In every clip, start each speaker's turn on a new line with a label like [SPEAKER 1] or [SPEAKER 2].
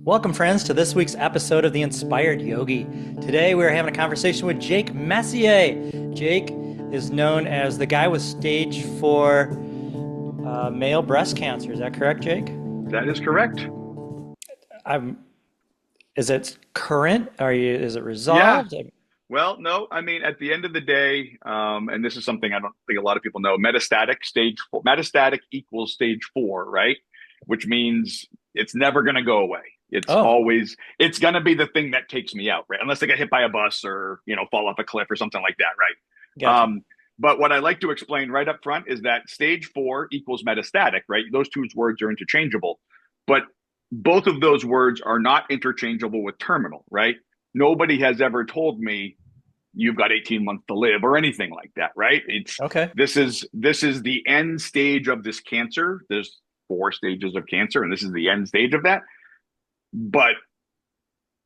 [SPEAKER 1] Welcome, friends, to this week's episode of The Inspired Yogi. Today, we're having a conversation with Jake Messier. Jake is known as the guy with stage 4 male breast cancer. Is that correct, Jake?
[SPEAKER 2] That is correct.
[SPEAKER 1] I'm, is it current? Is it
[SPEAKER 2] Yeah.
[SPEAKER 1] resolved?
[SPEAKER 2] Well, no, I mean, at the end of the day, and this is something I don't think a lot of people know, metastatic equals stage 4, right? Which means it's never going to go away.
[SPEAKER 1] Oh,
[SPEAKER 2] It's going to be the thing that takes me out, right? Unless I get hit by a bus or, fall off a cliff or something like that, right?
[SPEAKER 1] gotcha.
[SPEAKER 2] But what I like to explain right up front is that stage 4 equals metastatic, right? Those two words are interchangeable, but both of those words are not interchangeable with terminal, right? Nobody has ever told me you've got 18 months to live or anything like that, right? It's
[SPEAKER 1] Okay.
[SPEAKER 2] this is the end stage of this cancer. There's 4 stages of cancer, and this is the end stage of that. But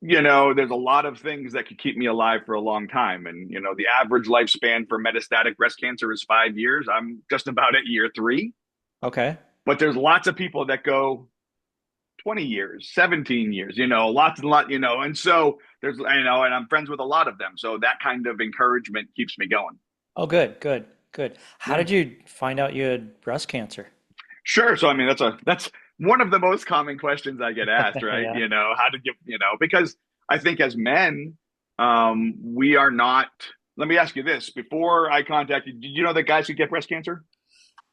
[SPEAKER 2] there's a lot of things that could keep me alive for a long time. And the average lifespan for metastatic breast cancer is 5 years. I'm just about at year 3.
[SPEAKER 1] Okay.
[SPEAKER 2] But there's lots of people that go 20 years, 17 years, lots and lot, and so and I'm friends with a lot of them. So that kind of encouragement keeps me going.
[SPEAKER 1] Oh, good, good, good. How
[SPEAKER 2] Yeah,
[SPEAKER 1] did you find out you had breast cancer?
[SPEAKER 2] sure. So, I mean, that's one of the most common questions I get asked, right?
[SPEAKER 1] Yeah.
[SPEAKER 2] How did because I think as men, we are not, let me ask you this. Before I contacted, did you know that guys could get breast cancer?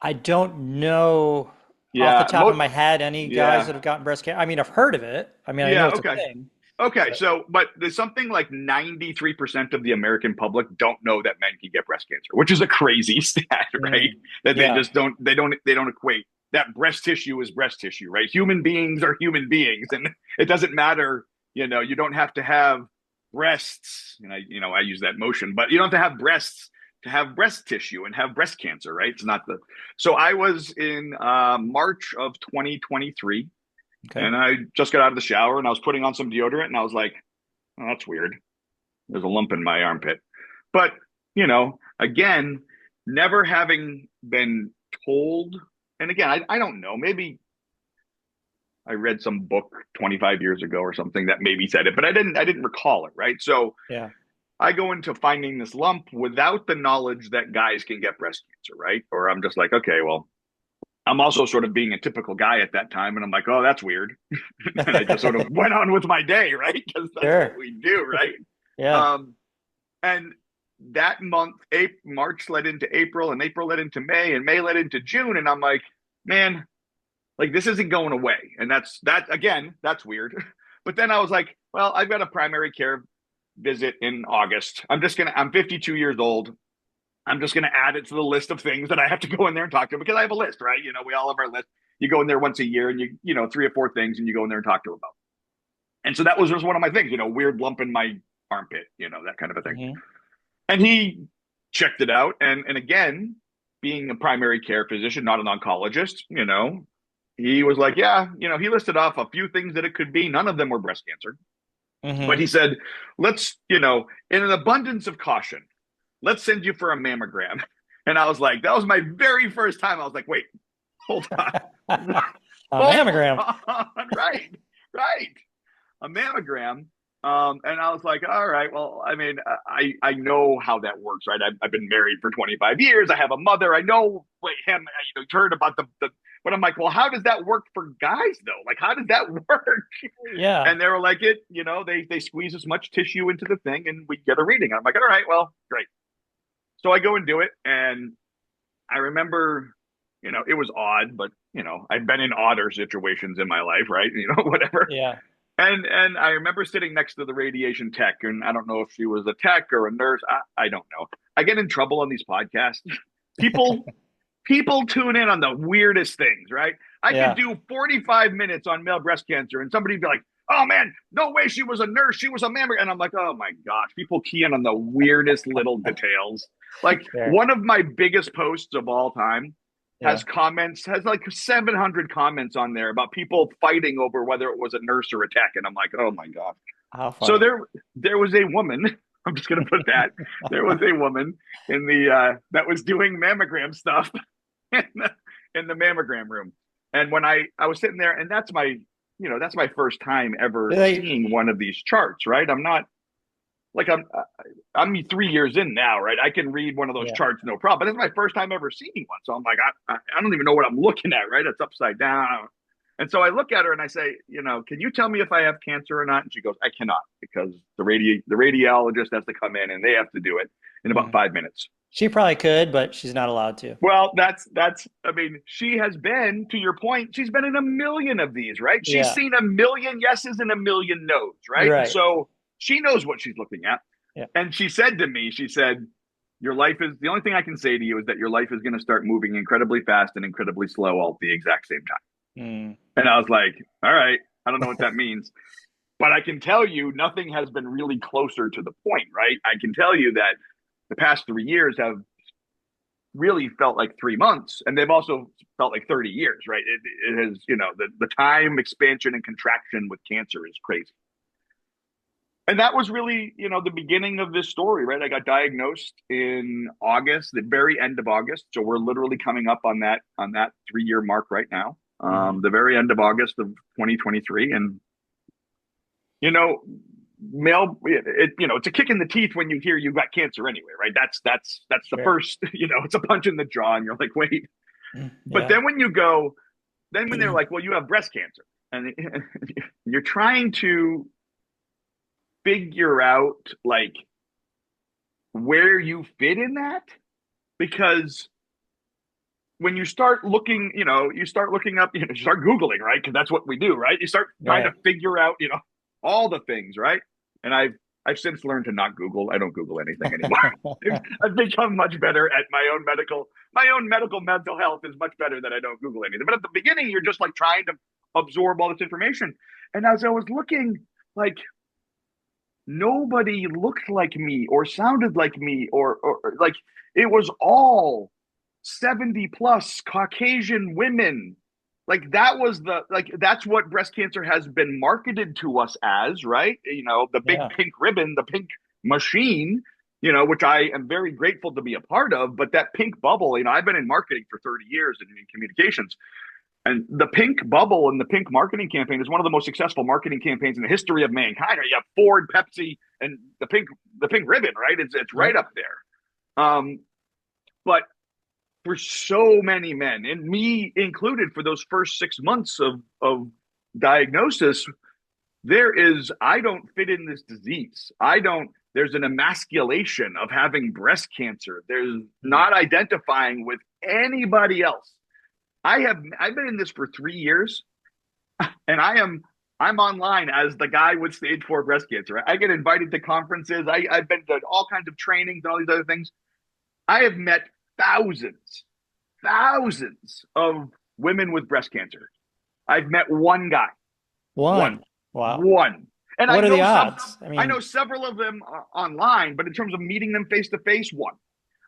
[SPEAKER 1] I don't know off the
[SPEAKER 2] Yeah.
[SPEAKER 1] top of my head any guys
[SPEAKER 2] Yeah.
[SPEAKER 1] that have gotten breast cancer. I mean, I've heard of it. I mean, I know
[SPEAKER 2] Yeah.
[SPEAKER 1] it's a
[SPEAKER 2] Okay.
[SPEAKER 1] thing,
[SPEAKER 2] Okay,
[SPEAKER 1] but
[SPEAKER 2] so but there's something like 93% of the American public don't know that men can get breast cancer, which is a crazy stat, right?
[SPEAKER 1] mm,
[SPEAKER 2] That they
[SPEAKER 1] yeah.
[SPEAKER 2] just don't equate that breast tissue is breast tissue, right? Human beings are human beings, and it doesn't matter. You don't have to have breasts, and I use that motion, but you don't have to have breasts to have breast tissue and have breast cancer, right? It's not the. So I was in March of 2023,
[SPEAKER 1] Okay.
[SPEAKER 2] and I just got out of the shower and I was putting on some deodorant and I was like, oh, that's weird. There's a lump in my armpit. But, again, never having been told, and again, I don't know, maybe I read some book 25 years ago or something that maybe said it, but I didn't recall it, right? So
[SPEAKER 1] Yeah.
[SPEAKER 2] I go into finding this lump without the knowledge that guys can get breast cancer, right? Or I'm just like, okay, well, I'm also sort of being a typical guy at that time. And I'm like, oh, that's weird. And I just sort of went on with my day, right? Because that's what
[SPEAKER 1] Sure.
[SPEAKER 2] we do, right?
[SPEAKER 1] Yeah.
[SPEAKER 2] Um, and that month, March led into April, and April led into May, and May led into June. And I'm like, man, like this isn't going away. And that's weird. But then I was like, well, I've got a primary care visit in August. I'm 52 years old. I'm just going to add it to the list of things that I have to go in there and talk to because I have a list, right? We all have our list. You go in there once a year and 3 or 4 things and you go in there and talk to them about. And so that was just one of my things, weird lump in my armpit, that kind of a thing.
[SPEAKER 1] Hmm.
[SPEAKER 2] And he checked it out. And again, being a primary care physician, not an oncologist, he was like, yeah, he listed off a few things that it could be. None of them were breast cancer. But he
[SPEAKER 1] Hmm.
[SPEAKER 2] said, let's, in an abundance of caution, let's send you for a mammogram. And I was like, that was my very first time. I was like, wait, hold on.
[SPEAKER 1] A
[SPEAKER 2] Hold
[SPEAKER 1] mammogram.
[SPEAKER 2] on. Right. Right. A mammogram. And I was like, all right, well, I mean, I know how that works, right? I've been married for 25 years. I have a mother. I know him, heard about but I'm like, well, how does that work for guys though? Like, how does that work?
[SPEAKER 1] Yeah.
[SPEAKER 2] And they were like, they squeeze as much tissue into the thing and we get a reading. I'm like, all right, well, great. So I go and do it. And I remember, it was odd, but, I've been in odder situations in my life, right? Whatever.
[SPEAKER 1] Yeah.
[SPEAKER 2] And I remember sitting next to the radiation tech, and I don't know if she was a tech or a nurse. I don't know. I get in trouble on these podcasts. People people tune in on the weirdest things, right? I could
[SPEAKER 1] Yeah.
[SPEAKER 2] do 45 minutes on male breast cancer, and somebody'd be like, "Oh man, no way, she was a nurse, she was a mammogram," and I'm like, "Oh my gosh!" People key in on the weirdest little details. Like
[SPEAKER 1] Sure.
[SPEAKER 2] one of my biggest posts of all time
[SPEAKER 1] Yeah.
[SPEAKER 2] has like 700 comments on there about people fighting over whether it was a nurse or a tech, and I'm like, "Oh my gosh!"
[SPEAKER 1] How
[SPEAKER 2] So
[SPEAKER 1] funny.
[SPEAKER 2] there was a woman. I'm just going to put that. There was a woman in the that was doing mammogram stuff in the mammogram room. And when I was sitting there, and that's my that's my first time ever
[SPEAKER 1] Like,
[SPEAKER 2] seeing one of these charts, right? I'm not like I'm 3 years in now, right? I can read one of those
[SPEAKER 1] yeah.
[SPEAKER 2] charts no problem, but it's my first time ever seeing one. So I'm like, I don't even know what I'm looking at, right? It's upside down. And so I look at her and I say, can you tell me if I have cancer or not? And she goes, I cannot, because the radiologist has to come in and they have to do it in about
[SPEAKER 1] Mhm.
[SPEAKER 2] 5 minutes.
[SPEAKER 1] She probably could, but she's not allowed to.
[SPEAKER 2] Well, I mean, she has been, to your point, she's been in a million of these, right? She's
[SPEAKER 1] Yeah.
[SPEAKER 2] seen a million yeses and a million nos, right? And
[SPEAKER 1] Right.
[SPEAKER 2] so she knows what she's looking at.
[SPEAKER 1] Yeah.
[SPEAKER 2] And she said to me, she said, your life is, the only thing I can say to you is that your life is going to start moving incredibly fast and incredibly slow all at the exact same time.
[SPEAKER 1] Mm.
[SPEAKER 2] And I was like, all right, I don't know what that means. But I can tell you nothing has been really closer to the point, right? I can tell you that the past 3 years have really felt like 3 months, and they've also felt like 30 years, right? It has, the time expansion and contraction with cancer is crazy. And that was really, the beginning of this story, right? I got diagnosed in August, the very end of August. So we're literally coming up on that 3-year mark right now.
[SPEAKER 1] Mhm.
[SPEAKER 2] The very end of August of 2023. And, it's a kick in the teeth when you hear you got cancer anyway, right? That's the
[SPEAKER 1] Sure.
[SPEAKER 2] first, it's a punch in the jaw and you're like, wait. But
[SPEAKER 1] Yeah.
[SPEAKER 2] then when they're like, well, you have breast cancer, and you're trying to figure out like where you fit in that, because when you start looking, you start looking up, you start Googling, right? Because that's what we do, right? You start trying to
[SPEAKER 1] Right.
[SPEAKER 2] figure out, all the things, right? And I've since learned to not Google. I don't Google anything anymore. I've become much better at my own medical mental health is much better that I don't Google anything. But at the beginning, you're just like trying to absorb all this information. And as I was looking, like nobody looked like me or sounded like me, or like it was all 70 plus Caucasian women. Like that was that's what breast cancer has been marketed to us as, right? The big
[SPEAKER 1] Yeah.
[SPEAKER 2] pink ribbon, the pink machine, which I am very grateful to be a part of. But that pink bubble, I've been in marketing for 30 years and in communications. And the pink bubble and the pink marketing campaign is one of the most successful marketing campaigns in the history of mankind. You have Ford, Pepsi, and the pink ribbon, right? It's right
[SPEAKER 1] Yep.
[SPEAKER 2] up there. But for so many men, and me included, for those first 6 months of diagnosis, I don't fit in this disease. There's an emasculation of having breast cancer. There's
[SPEAKER 1] Mhm.
[SPEAKER 2] not identifying with anybody else. I've been in this for 3 years, and I'm online as the guy with stage 4 breast cancer. I get invited to conferences. I've been to all kinds of trainings and all these other things. I have met thousands, thousands of women with breast cancer. I've met one guy, one,
[SPEAKER 1] One. Wow.
[SPEAKER 2] one. And
[SPEAKER 1] What are the odds? I
[SPEAKER 2] I know
[SPEAKER 1] mean,
[SPEAKER 2] several of them online, but in terms of meeting them face to face, one.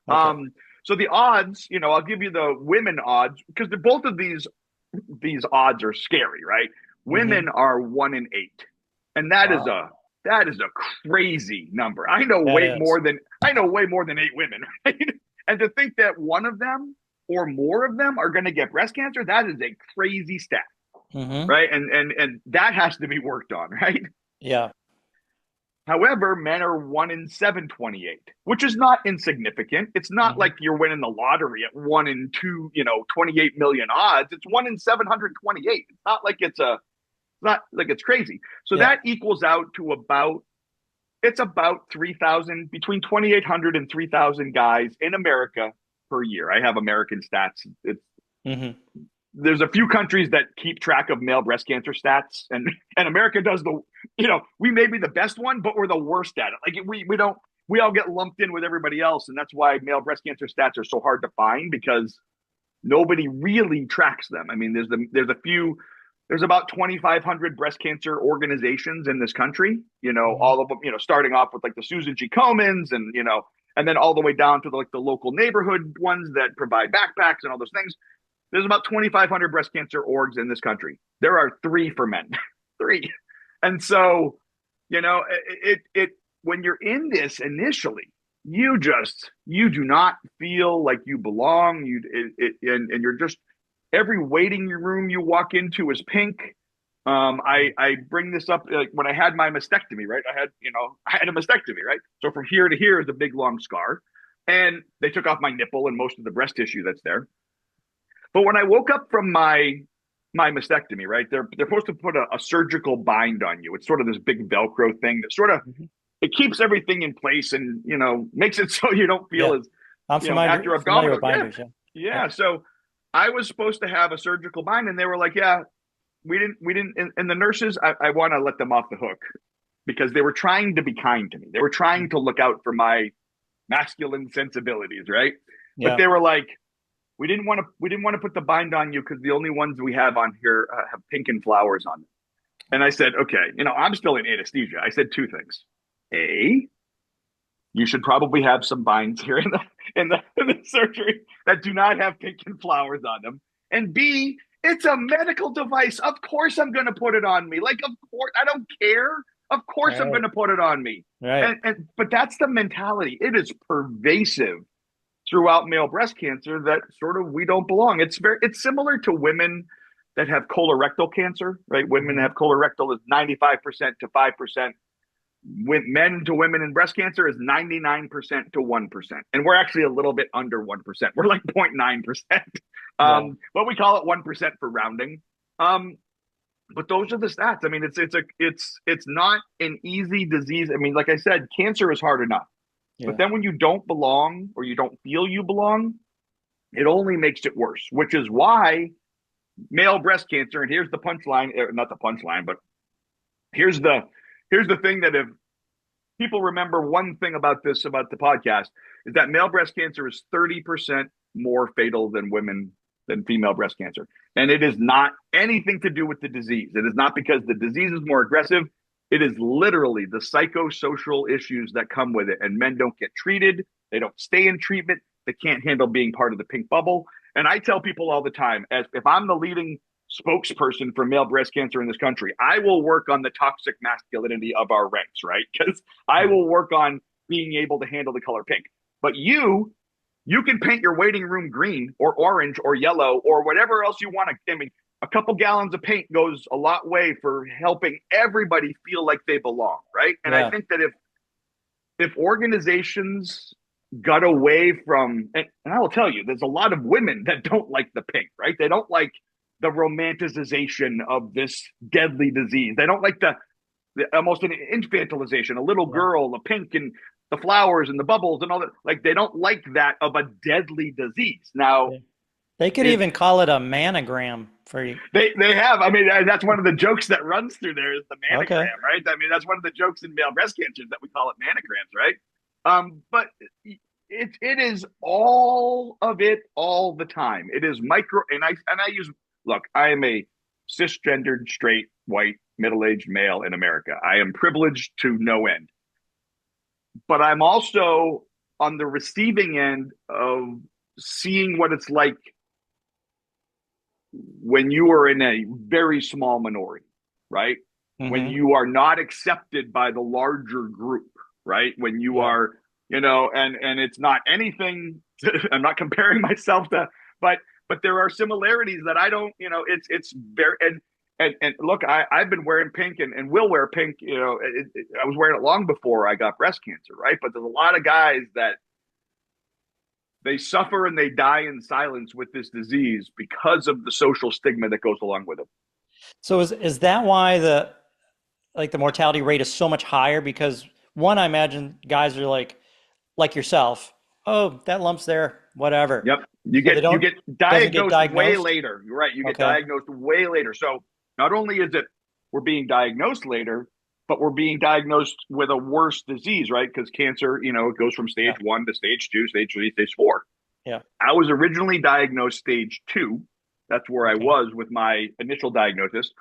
[SPEAKER 1] okay.
[SPEAKER 2] So the odds, I'll give you the women odds, because both of these odds are scary, right?
[SPEAKER 1] Hmm.
[SPEAKER 2] Women are 1 in 8, and
[SPEAKER 1] Wow.
[SPEAKER 2] that is a crazy number.
[SPEAKER 1] That is.
[SPEAKER 2] I know way more than 8 women, right? And to think that one of them or more of them are going to get breast cancer, that is a crazy stat,
[SPEAKER 1] Hmm.
[SPEAKER 2] right? And that has to be worked on, right?
[SPEAKER 1] Yeah.
[SPEAKER 2] However, men are 1 in 728, which is not insignificant. It's not
[SPEAKER 1] Hmm.
[SPEAKER 2] like you're winning the lottery at 1 in 2, 28 million odds. It's 1 in 728. It's not like it's crazy. So
[SPEAKER 1] Yeah.
[SPEAKER 2] that equals out to it's about 3,000, between 2,800 and 3,000 guys in America per year. I have American stats.
[SPEAKER 1] Hmm.
[SPEAKER 2] There's a few countries that keep track of male breast cancer stats, and America does we may be the best one, but we're the worst at it. Like we all get lumped in with everybody else, and that's why male breast cancer stats are so hard to find, because nobody really tracks them. I mean, there's about 2,500 breast cancer organizations in this country.
[SPEAKER 1] Hmm.
[SPEAKER 2] All of them, starting off with like the Susan G. Komens, and then all the way down to the local neighborhood ones that provide backpacks and all those things. There's about 2,500 breast cancer orgs in this country. There are three for men, three. And so, it when you're in this initially, you do not feel like you belong. And you're just, every waiting room you walk into is pink. I bring this up like when I had my mastectomy, right? I had a mastectomy, right? So from here to here is a big long scar, and they took off my nipple and most of the breast tissue that's there. But when I woke up from my mastectomy, right? They're supposed to put a surgical bind on you. It's sort of this big Velcro thing that sort of
[SPEAKER 1] Mhm.
[SPEAKER 2] it keeps everything in place and makes it so you don't feel
[SPEAKER 1] Yeah,
[SPEAKER 2] as
[SPEAKER 1] I'm
[SPEAKER 2] after
[SPEAKER 1] familiar
[SPEAKER 2] abdominal.
[SPEAKER 1] with
[SPEAKER 2] Yeah,
[SPEAKER 1] binders. Yeah.
[SPEAKER 2] yeah.
[SPEAKER 1] Yep.
[SPEAKER 2] So I was supposed to have a surgical bind, and they were like, "Yeah, we didn't." And the nurses, I want to let them off the hook because they were trying to be kind to me. They were trying to look out for my masculine sensibilities, right? But
[SPEAKER 1] Yeah.
[SPEAKER 2] they were like, we didn't want to put the bind on you because the only ones we have on here have pink and flowers on them. And I said, okay, I'm still in anesthesia. I said two things. A, you should probably have some binds here in the surgery that do not have pink and flowers on them. And B, it's a medical device. Of course I'm going to put it on me. Like, of course, I don't care. Of course I'm going
[SPEAKER 1] Right.
[SPEAKER 2] to put it on me.
[SPEAKER 1] Right.
[SPEAKER 2] But that's the mentality. It is pervasive throughout male breast cancer that sort of we don't belong. It's similar to women that have colorectal cancer, right? Women
[SPEAKER 1] Mhm.
[SPEAKER 2] have colorectal is 95% to 5%. With men to women in breast cancer is 99% to 1%. And we're actually a little bit under 1%. We're like 0.9%.
[SPEAKER 1] Yeah.
[SPEAKER 2] But we call it 1% for rounding. But those are the stats. I mean, it's not an easy disease. I mean, like I said, cancer is hard enough. But
[SPEAKER 1] Yeah.
[SPEAKER 2] then when you don't belong or you don't feel you belong, it only makes it worse, which is why male breast cancer, and here's the punchline, not the punchline, but here's the here's the thing that if people remember one thing about the podcast is that male breast cancer is 30% more fatal than female breast cancer. And it is not anything to do with the disease. It is not because the disease is more aggressive. It is literally the psychosocial issues that come with it. And men don't get treated. They don't stay in treatment. They can't handle being part of the pink bubble. And I tell people all the time, as if I'm the leading spokesperson for male breast cancer in this country, I will work on the toxic masculinity of our ranks, right? Because I
[SPEAKER 1] Mhm.
[SPEAKER 2] will work on being able to handle the color pink. But you can paint your waiting room green or orange or yellow or whatever else you want to. I mean, a couple gallons of paint goes a lot way for helping everybody feel like they belong, right? And I
[SPEAKER 1] Yeah.
[SPEAKER 2] think that if organizations got away from, and I will tell you, there's a lot of women that don't like the pink, right? They don't like the romanticization of this deadly disease. They don't like the almost an infantilization, a little
[SPEAKER 1] Yeah.
[SPEAKER 2] girl, the pink and the flowers and the bubbles and all that. Like they don't like that of a deadly disease. Now,
[SPEAKER 1] Yeah. They could
[SPEAKER 2] it's
[SPEAKER 1] even call it a manogram for you.
[SPEAKER 2] they have. I mean, that's one of the jokes that runs through there is the
[SPEAKER 1] Okay.
[SPEAKER 2] manogram, right? I mean, that's one of the jokes in male breast cancer that we call it manograms, right? But it is all of it all the time. It is micro, and I use look. I am a cisgendered, straight, white, middle-aged male in America. I am privileged to no end, but I'm also on the receiving end of seeing what it's like when you are in a very small minority, right? When
[SPEAKER 1] Hmm.
[SPEAKER 2] you are not accepted by the larger group, right? When you
[SPEAKER 1] Yeah.
[SPEAKER 2] are, and it's not anything. I'm not comparing myself to, but there are similarities that I don't, it's very and look, I've been wearing pink and will wear pink. I was wearing it long before I got breast cancer, right? But there's a lot of guys that they suffer and they die in silence with this disease because of the social stigma that goes along with it.
[SPEAKER 1] So is that why the mortality rate is so much higher? Because one, I imagine guys are like yourself. Oh, that lump's there, whatever.
[SPEAKER 2] Yep. You
[SPEAKER 1] So
[SPEAKER 2] get
[SPEAKER 1] they
[SPEAKER 2] you
[SPEAKER 1] don't
[SPEAKER 2] get
[SPEAKER 1] doesn't get
[SPEAKER 2] diagnosed way
[SPEAKER 1] diagnosed.
[SPEAKER 2] later. You're right. You get
[SPEAKER 1] Okay.
[SPEAKER 2] diagnosed way later. So not only is it we're being diagnosed later, but we're being diagnosed with a worse disease, right? Because cancer, it goes from
[SPEAKER 1] Yeah.
[SPEAKER 2] stage 1 to stage 2, stage 3, stage 4.
[SPEAKER 1] Yeah.
[SPEAKER 2] I was originally diagnosed stage 2. That's where I
[SPEAKER 1] Okay.
[SPEAKER 2] was with my initial diagnosis.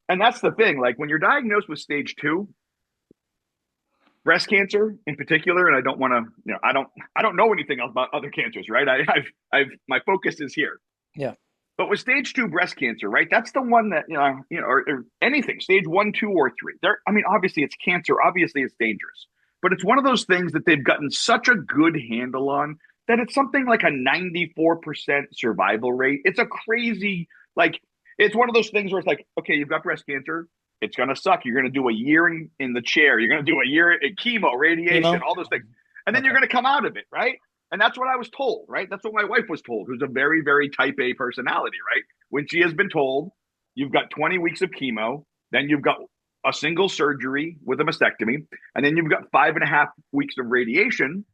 [SPEAKER 2] And that's the thing. Like when you're diagnosed with stage 2, breast cancer in particular, and I don't want to, I don't know anything else about other cancers, right? I've my focus is here.
[SPEAKER 1] Yeah.
[SPEAKER 2] But with stage 2 breast cancer, right? That's the one that or anything stage 1, 2, or 3. There, I mean, obviously it's cancer. Obviously it's dangerous, but it's one of those things that they've gotten such a good handle on that it's something like a 94% survival rate. It's a crazy like. it's one of those things where it's like, okay, you've got breast cancer. It's going to suck. You're going to do a year in the chair. You're going to do a year in chemo, radiation,
[SPEAKER 1] Chemo?
[SPEAKER 2] all those things. And then
[SPEAKER 1] Okay.
[SPEAKER 2] you're going to come out of it, right? And that's what I was told, right? That's what my wife was told, who's a very, very type A personality, right? When she has been told, you've got 20 weeks of chemo, then you've got a single surgery with a mastectomy, and then you've got 5.5 weeks of radiation,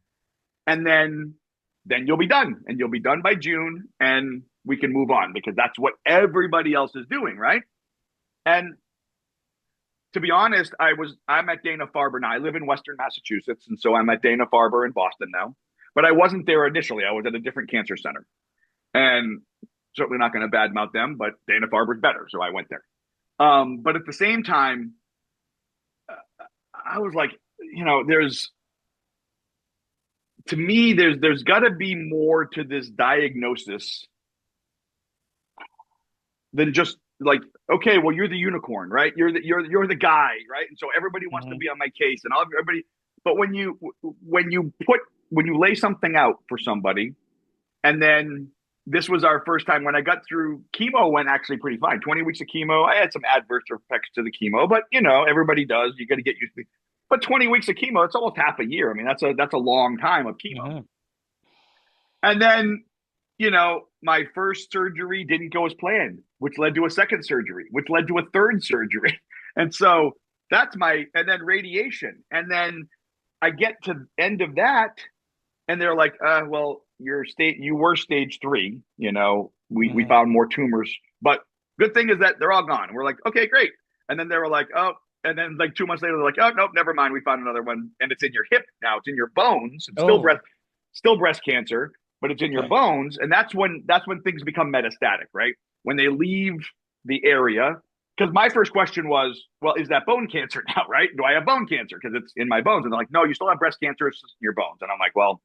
[SPEAKER 2] and then you'll be done, and you'll be done by June, and we can move on because that's what everybody else is doing, right? And to be honest, I'm at Dana-Farber now. I live in Western Massachusetts, and so I'm at Dana-Farber in Boston now. But I wasn't there initially. I was at a different cancer center, and certainly not going to badmouth them, but Dana-Farber's better, so I went there. But at the same time, I was like, there's to me, there's got to be more to this diagnosis than just like, okay, well, you're the unicorn, right? You're the guy, right? And so everybody wants to
[SPEAKER 1] Hmm.
[SPEAKER 2] be on my case, and everybody. But when you lay something out for somebody, and then this was our first time when I got through chemo, went actually pretty fine. 20 weeks of chemo, I had some adverse effects to the chemo, but everybody does. You got to get used to it. But 20 weeks of chemo, it's almost half a year. I mean, that's a long time of chemo.
[SPEAKER 1] Hmm.
[SPEAKER 2] And then, my first surgery didn't go as planned, which led to a second surgery, which led to a third surgery. And so and then radiation. And then I get to the end of that, and they're like, well, you were stage 3. We
[SPEAKER 1] Hmm.
[SPEAKER 2] found more tumors, but good thing is that they're all gone. We're like, okay, great. And then they were like, oh, and then like 2 months later, they're like, oh, nope, never mind. We found another one, and it's in your hip now. It's in your bones. It's
[SPEAKER 1] Oh,
[SPEAKER 2] still breast cancer, but it's in your
[SPEAKER 1] okay.
[SPEAKER 2] bones, and that's when things become metastatic, right? When they leave the area. Because my first question was, well, is that bone cancer now, right? Do I have bone cancer because it's in my bones? And they're like, no, you still have breast cancer. It's just in your bones. And I'm like, well,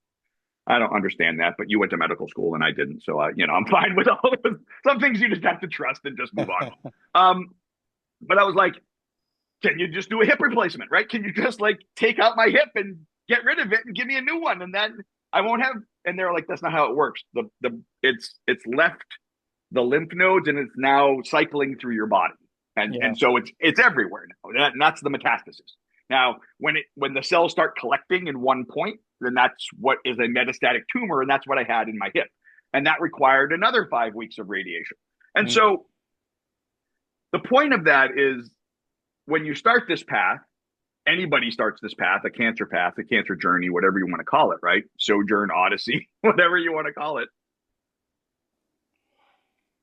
[SPEAKER 2] I don't understand that, but you went to medical school and I didn't, so I'm fine with all of this. Some things you just have to trust and just move on. But I was like, can you just do a hip replacement, right? Can you just like take out my hip and get rid of it and give me a new one, and then I won't have? And they're like, that's not how it works. It's left the lymph nodes and it's now cycling through your body, and
[SPEAKER 1] Yeah.
[SPEAKER 2] and so it's everywhere now. And that's the metastasis. Now, when the cells start collecting in one point, then that's what is a metastatic tumor, and that's what I had in my hip, and that required another 5 weeks of radiation. And
[SPEAKER 1] Mm.
[SPEAKER 2] so the point of that is when you start this path, anybody starts this path, a cancer journey, whatever you want to call it, right? Sojourn, Odyssey, whatever you want to call it.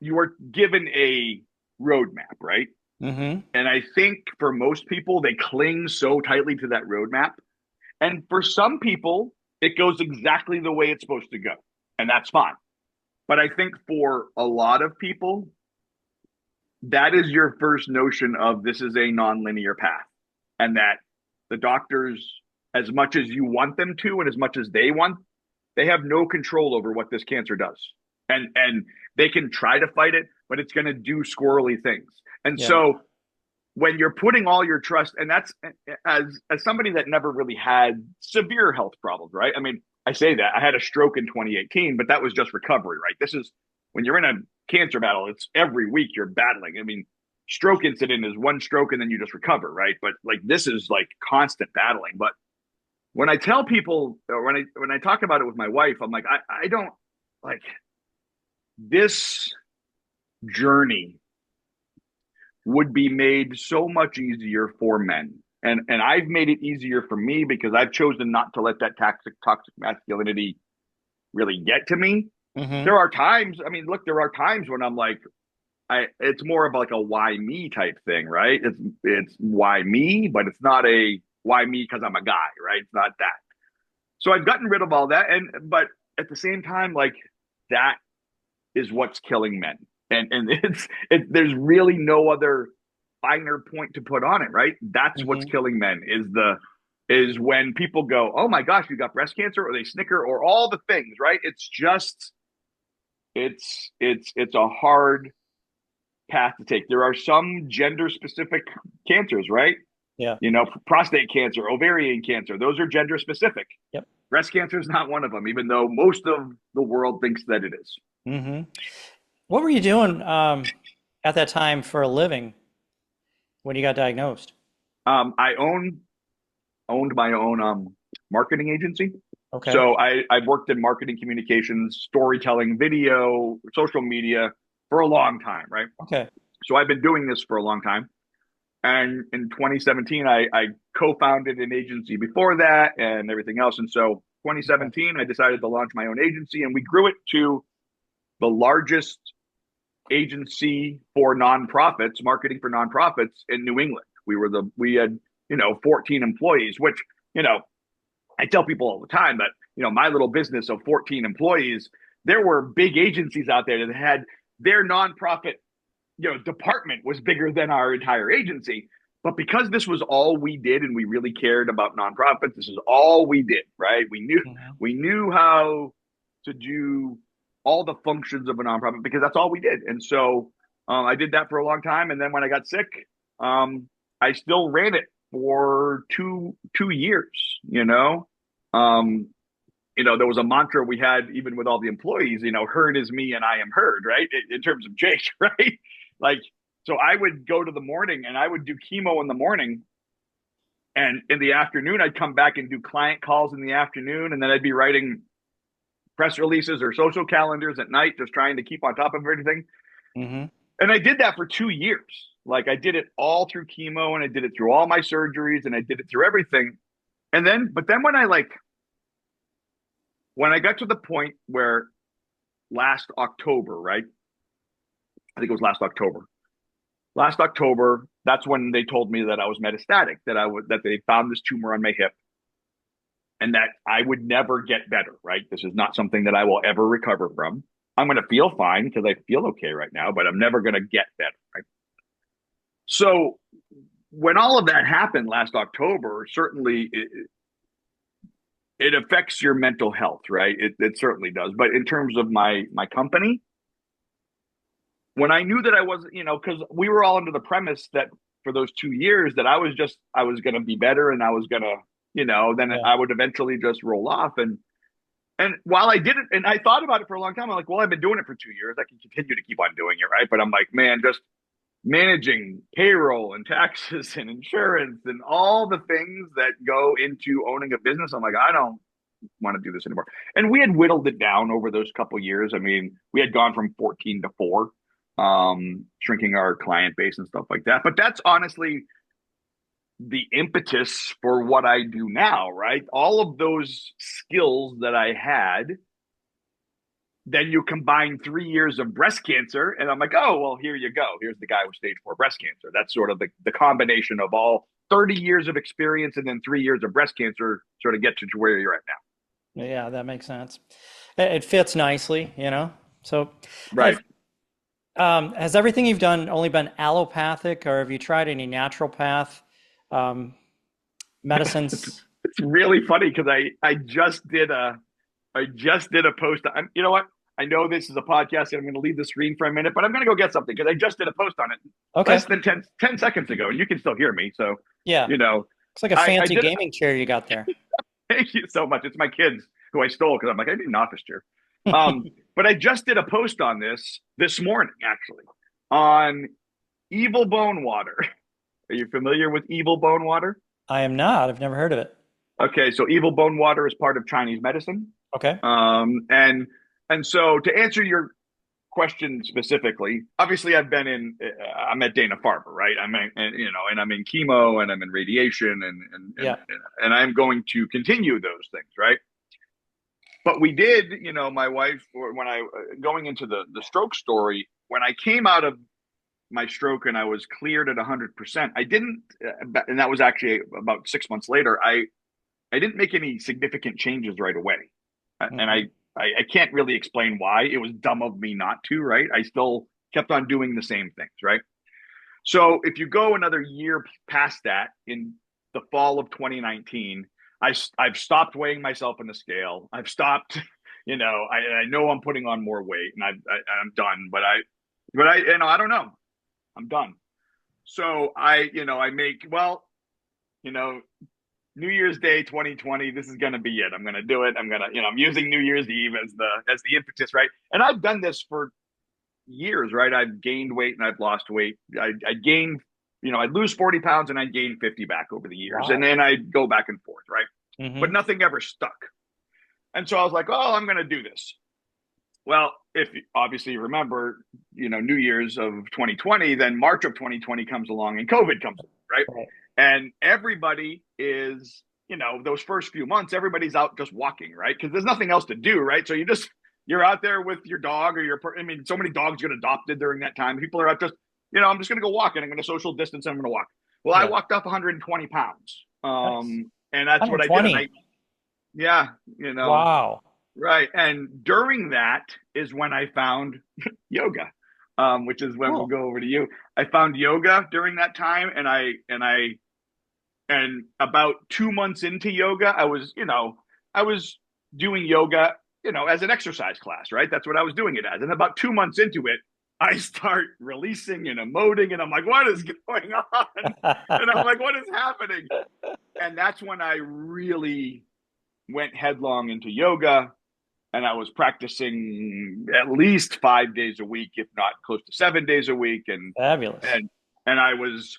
[SPEAKER 2] You are given a roadmap, right?
[SPEAKER 1] Hmm.
[SPEAKER 2] And I think for most people, they cling so tightly to that roadmap. And for some people, it goes exactly the way it's supposed to go. And that's fine. But I think for a lot of people, that is your first notion of this is a nonlinear path. And that the doctors, as much as you want them to, and as much as they want, they have no control over what this cancer does. And they can try to fight it, but it's going to do squirrely things. And
[SPEAKER 1] Yeah.
[SPEAKER 2] so when you're putting all your trust, and that's as somebody that never really had severe health problems, right? I mean, I say that I had a stroke in 2018, but that was just recovery, right? This is when you're in a cancer battle, it's every week you're battling. I mean, stroke incident is one stroke and then you just recover, right? But like this is like constant battling. But when I tell people, or when I talk about it with my wife, I'm like, I don't like this journey would be made so much easier for men. And I've made it easier for me because I've chosen not to let that toxic masculinity really get to me.
[SPEAKER 1] Hmm.
[SPEAKER 2] There are times, I mean, look, there are times when I'm like, it's more of like a why me type thing, right? It's why me, but it's not a why me because I'm a guy, right? It's not that. So I've gotten rid of all that, but at the same time, like that is what's killing men, and there's really no other finer point to put on it, right? That's what's
[SPEAKER 1] Hmm.
[SPEAKER 2] killing men is when people go, oh my gosh, you got breast cancer, or they snicker, or all the things, right? It's just it's a hard path to take. There are some gender specific cancers, right?
[SPEAKER 1] Yeah.
[SPEAKER 2] Prostate cancer, ovarian cancer, those are gender specific.
[SPEAKER 1] Yep.
[SPEAKER 2] Breast cancer is not one of them, even though most of the world thinks that it is.
[SPEAKER 1] Hmm. What were you doing? at that time for a living when you got diagnosed?
[SPEAKER 2] I owned my own marketing agency.
[SPEAKER 1] Okay.
[SPEAKER 2] So I've worked in marketing communications, storytelling, video, social media for a long time, right?
[SPEAKER 1] Okay.
[SPEAKER 2] So I've been doing this for a long time. And in 2017, I co-founded an agency before that and everything else. And so
[SPEAKER 1] Okay.
[SPEAKER 2] 2017, I decided to launch my own agency, and we grew it to the largest agency for nonprofits, marketing for nonprofits in New England. We had, 14 employees, which, you know, I tell people all the time that, my little business of 14 employees, there were big agencies out there that had their nonprofit, department was bigger than our entire agency. But because this was all we did and we really cared about nonprofits, this is all we did, right?
[SPEAKER 1] Mhm.
[SPEAKER 2] We knew how to do all the functions of a nonprofit because that's all we did. And so I did that for a long time. And then when I got sick, I still ran it for two years, Um, there was a mantra we had even with all the employees, heard is me and I am heard, right? In terms of Jake, right? Like, so I would go to the morning and I would do chemo in the morning. And in the afternoon, I'd come back and do client calls in the afternoon. And then I'd be writing press releases or social calendars at night, just trying to keep on top of everything.
[SPEAKER 1] Mhm.
[SPEAKER 2] And I did that for 2 years. Like I did it all through chemo and I did it through all my surgeries and I did it through everything. But then when I got to the point where last October, right? I think it was last October. Last October, that's when they told me that I was metastatic, that they found this tumor on my hip, and that I would never get better. Right? This is not something that I will ever recover from. I'm going to feel fine because I feel okay right now, but I'm never going to get better. Right? So when all of that happened last October, certainly it affects your mental health, right? It certainly does. But in terms of my company, when I knew that I wasn't, because we were all under the premise that for those 2 years that I was going to be better and I was going to, then
[SPEAKER 1] Yeah.
[SPEAKER 2] I would eventually just roll off. And while I did it, and I thought about it for a long time, I'm like, well, I've been doing it for 2 years. I can continue to keep on doing it, right? But I'm like, man, just managing payroll and taxes and insurance and all the things that go into owning a business. I'm like, I don't want to do this anymore. And we had whittled it down over those couple of years. I mean, we had gone from 14 to 4, shrinking our client base and stuff like that. But that's honestly the impetus for what I do now, right? All of those skills that I had, then you combine 3 years of breast cancer, and I'm like, oh, well, here you go. Here's the guy with stage 4 breast cancer. That's sort of the combination of all 30 years of experience and then 3 years of breast cancer sort of get you to where you're at now.
[SPEAKER 1] Yeah, that makes sense. It fits nicely, you know. So,
[SPEAKER 2] Right.
[SPEAKER 1] have has everything you've done only been allopathic, or have you tried any naturopath um, medicines?
[SPEAKER 2] It's really funny because I just did a post. You know what? I know this is a podcast and I'm going to leave the screen for a minute, but I'm going to go get something because I just did a post on it
[SPEAKER 1] Okay.
[SPEAKER 2] less than ten seconds ago, and you can still hear me. So,
[SPEAKER 1] Yeah.
[SPEAKER 2] you know,
[SPEAKER 1] Looks like a
[SPEAKER 2] I
[SPEAKER 1] fancy
[SPEAKER 2] did.
[SPEAKER 1] gaming chair you got there.
[SPEAKER 2] Thank you so much. It's my kids who I stole because I'm like, I need an office chair. But I just did a post on this morning, actually, on evil bone water. Are you familiar with evil bone water?
[SPEAKER 1] I am not. I've never heard of it.
[SPEAKER 2] Okay, so evil bone water is part of Chinese medicine.
[SPEAKER 1] Okay.
[SPEAKER 2] And so to answer your question specifically, obviously I'm at Dana-Farber, right? And I'm in chemo and I'm in radiation
[SPEAKER 1] Yeah.
[SPEAKER 2] and I'm going to continue those things, right? But we did, my wife, when I going into the stroke story, when I came out of my stroke and I was cleared at 100%, I didn't, and that was actually about 6 months later. I didn't make any significant changes right away. And
[SPEAKER 1] Hmm.
[SPEAKER 2] I can't really explain why. It was dumb of me not to, right? I still kept on doing the same things, right? So if you go another year past that, in the fall of 2019, I've stopped weighing myself in the scale. I've stopped, I know I'm putting on more weight and I'm done, I don't know. I'm done. So I make, well, you know, New Year's Day 2020, this is going to be it. I'm going to do it. I'm using New Year's Eve as the impetus, right? And I've done this for years, right? I've gained weight and I've lost weight. I gained, I'd lose 40 pounds and I'd gain 50 back over the years. And
[SPEAKER 1] Wow.
[SPEAKER 2] then I'd go back and forth, right? But
[SPEAKER 1] Mm-hmm.
[SPEAKER 2] nothing ever stuck. And so I was like, oh, I'm going to do this. Well, if obviously you remember, New Year's of 2020, then March of 2020 comes along and COVID comes along, right?
[SPEAKER 1] Right.
[SPEAKER 2] And everybody is, those first few months, everybody's out just walking, right? Because there's nothing else to do, right? So you're out there with your dog or so many dogs get adopted during that time. People are out just, I'm just going to go walk and I'm going to social distance and I'm going to walk. Well, I
[SPEAKER 1] Yeah.
[SPEAKER 2] walked up 120 pounds.
[SPEAKER 1] Nice.
[SPEAKER 2] And that's what I did. And
[SPEAKER 1] 120.
[SPEAKER 2] yeah,
[SPEAKER 1] Wow.
[SPEAKER 2] right. And during that is when I found yoga, which is when we'll
[SPEAKER 1] Cool.
[SPEAKER 2] go over to you. I found yoga during that time, and about 2 months into yoga, I was doing yoga, as an exercise class, right? That's what I was doing it as. And about 2 months into it, I start releasing and emoting, and I'm like, what is going on? And I'm like, what is happening? And that's when I really went headlong into yoga, and I was practicing at least 5 days a week, if not close to 7 days a week. And
[SPEAKER 1] Fabulous.
[SPEAKER 2] and and I was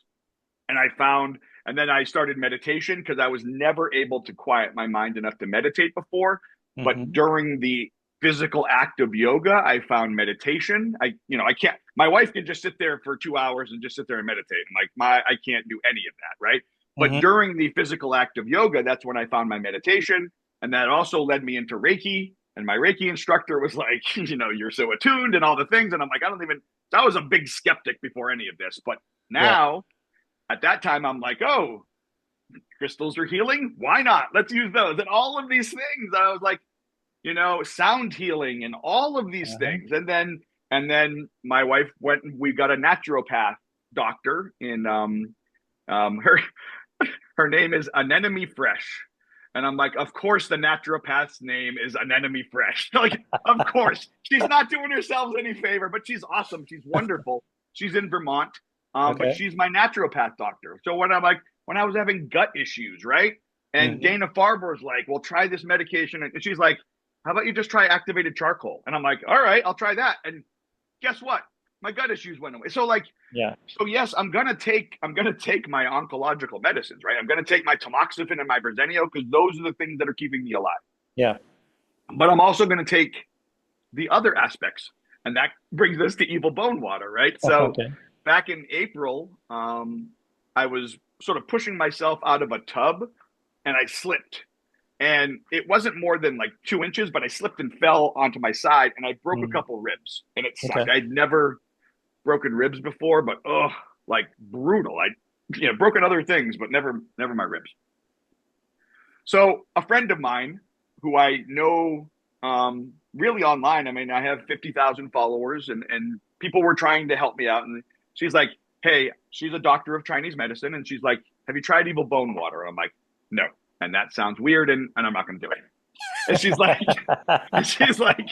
[SPEAKER 2] and I found and then I started meditation because I was never able to quiet my mind enough to meditate before. But
[SPEAKER 1] Mm-hmm.
[SPEAKER 2] during the physical act of yoga, I found meditation. I can't. My wife can just sit there for 2 hours and just sit there and meditate. I'm like, I can't do any of that, right? But
[SPEAKER 1] Mm-hmm.
[SPEAKER 2] during the physical act of yoga, that's when I found my meditation, and that also led me into Reiki. And my Reiki instructor was like, you're so attuned and all the things. And I'm like, I don't even. So I was a big skeptic before any of this, but
[SPEAKER 1] Yeah.
[SPEAKER 2] now at that time, I'm like, oh, crystals are healing. Why not? Let's use those. And all of these things. I was like, sound healing and all of these
[SPEAKER 1] Uh-huh.
[SPEAKER 2] things. And then my wife went and we got a naturopath doctor in her name is Anemone Fresh. And I'm like, of course the naturopath's name is Anemone Fresh. Like, of course. She's not doing herself any favor, but she's awesome. She's wonderful. She's in Vermont. But
[SPEAKER 1] Okay.
[SPEAKER 2] she's my naturopath doctor. So when I was having gut issues, right? And
[SPEAKER 1] Mm-hmm.
[SPEAKER 2] Dana-Farber is like, well, try this medication. And she's like, how about you just try activated charcoal? And I'm like, all right, I'll try that. And guess what? My gut issues went away.
[SPEAKER 1] Yeah.
[SPEAKER 2] So yes, I'm gonna take my oncological medicines, right? I'm gonna take my tamoxifen and my Verzenio because those are the things that are keeping me alive.
[SPEAKER 1] Yeah.
[SPEAKER 2] But I'm also gonna take the other aspects, and that brings us to evil bone water, right? So
[SPEAKER 1] Okay.
[SPEAKER 2] back in April, I was sort of pushing myself out of a tub, and I slipped, and it wasn't more than like 2 inches, but I slipped and fell onto my side, and I broke a
[SPEAKER 1] Mm.
[SPEAKER 2] couple ribs, and it
[SPEAKER 1] Okay.
[SPEAKER 2] sucked. I'd never broken ribs before, but like brutal. I broken other things, but never my ribs. So a friend of mine who I know really online. I mean, I have 50,000 followers, and people were trying to help me out. And she's like, "Hey, she's a doctor of Chinese medicine, and she's like, have you tried evil bone water?" I'm like, "No," and that sounds weird, and I'm not going to do it. And she's like, and she's like,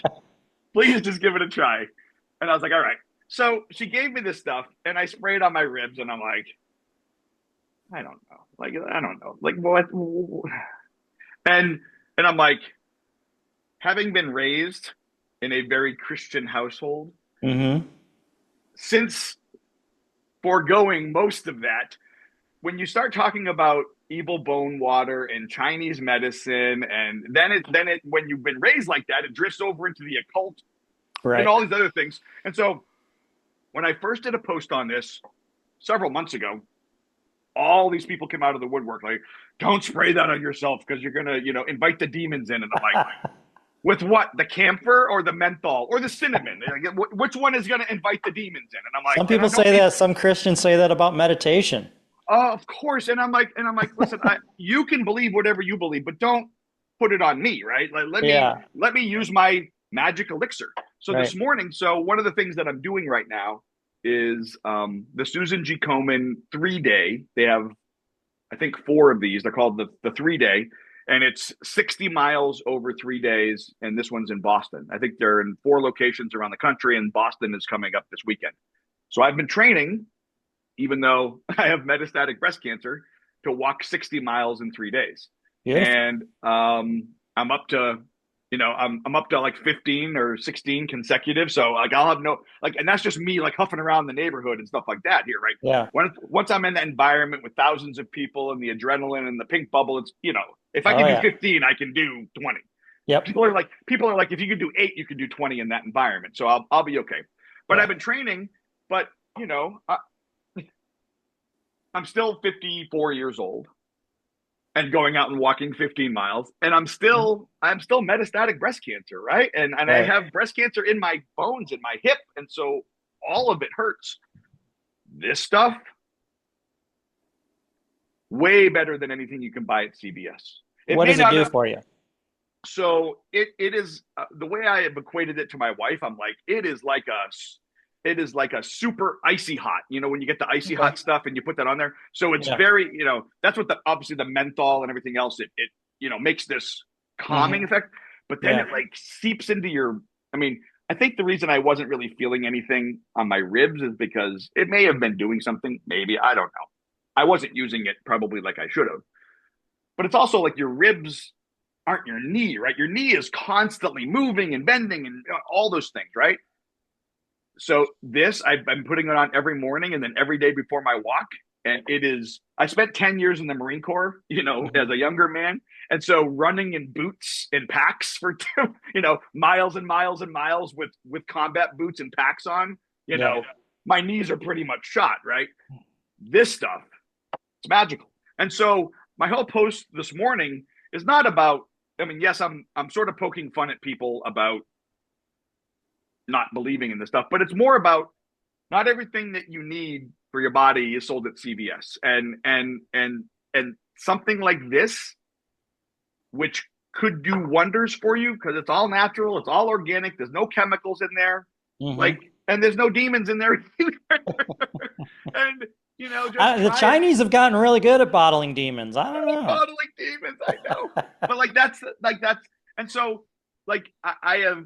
[SPEAKER 2] "Please just give it a try." And I was like, "All right." So she gave me this stuff, and I sprayed on my ribs, and I'm like, I don't know, like I don't know, like what? And and I'm like, having been raised in a very Christian household,
[SPEAKER 1] Mm-hmm.
[SPEAKER 2] since foregoing most of that, when you start talking about evil bone water and Chinese medicine, and then it when you've been raised like that, it drifts over into the occult and
[SPEAKER 1] Right.
[SPEAKER 2] all these other things. And so when I first did a post on this several months ago, all these people came out of the woodwork like, don't spray that on yourself because you're gonna, invite the demons in. And I'm like, with what? The camphor or the menthol or the cinnamon? Like, which one is gonna invite the demons in? And I'm like,
[SPEAKER 1] Some
[SPEAKER 2] and I
[SPEAKER 1] people
[SPEAKER 2] don't
[SPEAKER 1] say
[SPEAKER 2] need.
[SPEAKER 1] that. Some Christians say that about meditation.
[SPEAKER 2] Oh, of course. And I'm like, listen, you can believe whatever you believe, but don't put it on me, right? Like,
[SPEAKER 1] Yeah.
[SPEAKER 2] let me use my magic elixir. So
[SPEAKER 1] Right.
[SPEAKER 2] this morning, one of the things that I'm doing right now is the Susan G. Komen 3 day. They have, I think, four of these. They're called the 3 day, and it's 60 miles over 3 days. And this one's in Boston. I think they're in four locations around the country, and Boston is coming up this weekend. So I've been training, even though I have metastatic breast cancer, to walk 60 miles in 3 days.
[SPEAKER 1] Beautiful.
[SPEAKER 2] And I'm up to I'm up to like 15 or 16 consecutive. So like I'll have no like, and that's just me like huffing around the neighborhood and stuff like that here, right?
[SPEAKER 1] Yeah.
[SPEAKER 2] Once I'm in that environment with thousands of people and the adrenaline and the pink bubble, it's if I
[SPEAKER 1] Oh
[SPEAKER 2] can do
[SPEAKER 1] yeah.
[SPEAKER 2] 15, I can do 20.
[SPEAKER 1] Yep.
[SPEAKER 2] People are like, if you can do 8, you can do 20 in that environment. So I'll be okay. But I've
[SPEAKER 1] Yeah.
[SPEAKER 2] been training, but I'm still 54 years old and going out and walking 15 miles, and
[SPEAKER 1] Mhm.
[SPEAKER 2] I'm still metastatic breast cancer, right? And I
[SPEAKER 1] Right.
[SPEAKER 2] have breast cancer in my bones in my hip, and so all of it hurts. This stuff way better than anything you can buy at CVS. It
[SPEAKER 1] What
[SPEAKER 2] may
[SPEAKER 1] does it
[SPEAKER 2] not
[SPEAKER 1] do
[SPEAKER 2] have.
[SPEAKER 1] for you?
[SPEAKER 2] So it is the way I have equated it to my wife. I'm like, it is like a super icy hot. When you get the icy
[SPEAKER 1] Okay.
[SPEAKER 2] hot stuff and you put that on there. So it's
[SPEAKER 1] Yeah.
[SPEAKER 2] very, that's what obviously the menthol and everything else, it makes this calming
[SPEAKER 1] Hmm.
[SPEAKER 2] effect, but then
[SPEAKER 1] Yeah.
[SPEAKER 2] it like seeps into I mean, I think the reason I wasn't really feeling anything on my ribs is because it may have been doing something. Maybe, I don't know. I wasn't using it probably like I should have, but it's also like your ribs aren't your knee, right? Your knee is constantly moving and bending and all those things, right? So this, I've been putting it on every morning and then every day before my walk. And I spent 10 years in the Marine Corps, as
[SPEAKER 1] Hmm.
[SPEAKER 2] a younger man. And so running in boots and packs for, miles and miles and miles with combat boots and packs on, you
[SPEAKER 1] Yeah.
[SPEAKER 2] know, my knees are pretty much shot, right? This stuff, it's magical. And so my whole post this morning is not about, I mean, yes, I'm sort of poking fun at people about not believing in this stuff, but it's more about not everything that you need for your body is sold at CVS. And something like this, which could do wonders for you because it's all natural, it's all organic, there's no chemicals in there.
[SPEAKER 1] Hmm.
[SPEAKER 2] Like, and there's no demons in there either. And just
[SPEAKER 1] The
[SPEAKER 2] try it.
[SPEAKER 1] Chinese have gotten really good at bottling demons. I don't know.
[SPEAKER 2] Bottling demons, I know. But that's and so like I have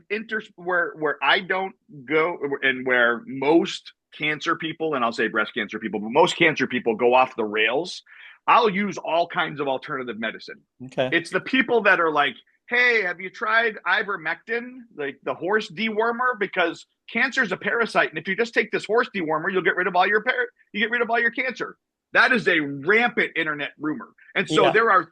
[SPEAKER 2] where I don't go, and where most cancer people, and I'll say breast cancer people, but most cancer people go off the rails. I'll use all kinds of alternative medicine.
[SPEAKER 1] Okay.
[SPEAKER 2] It's the people that are like, hey, have you tried ivermectin, like the horse dewormer? Because cancer is a parasite, and if you just take this horse dewormer, you'll get rid of all your you get rid of all your cancer. That is a rampant internet rumor. And so
[SPEAKER 1] Yeah.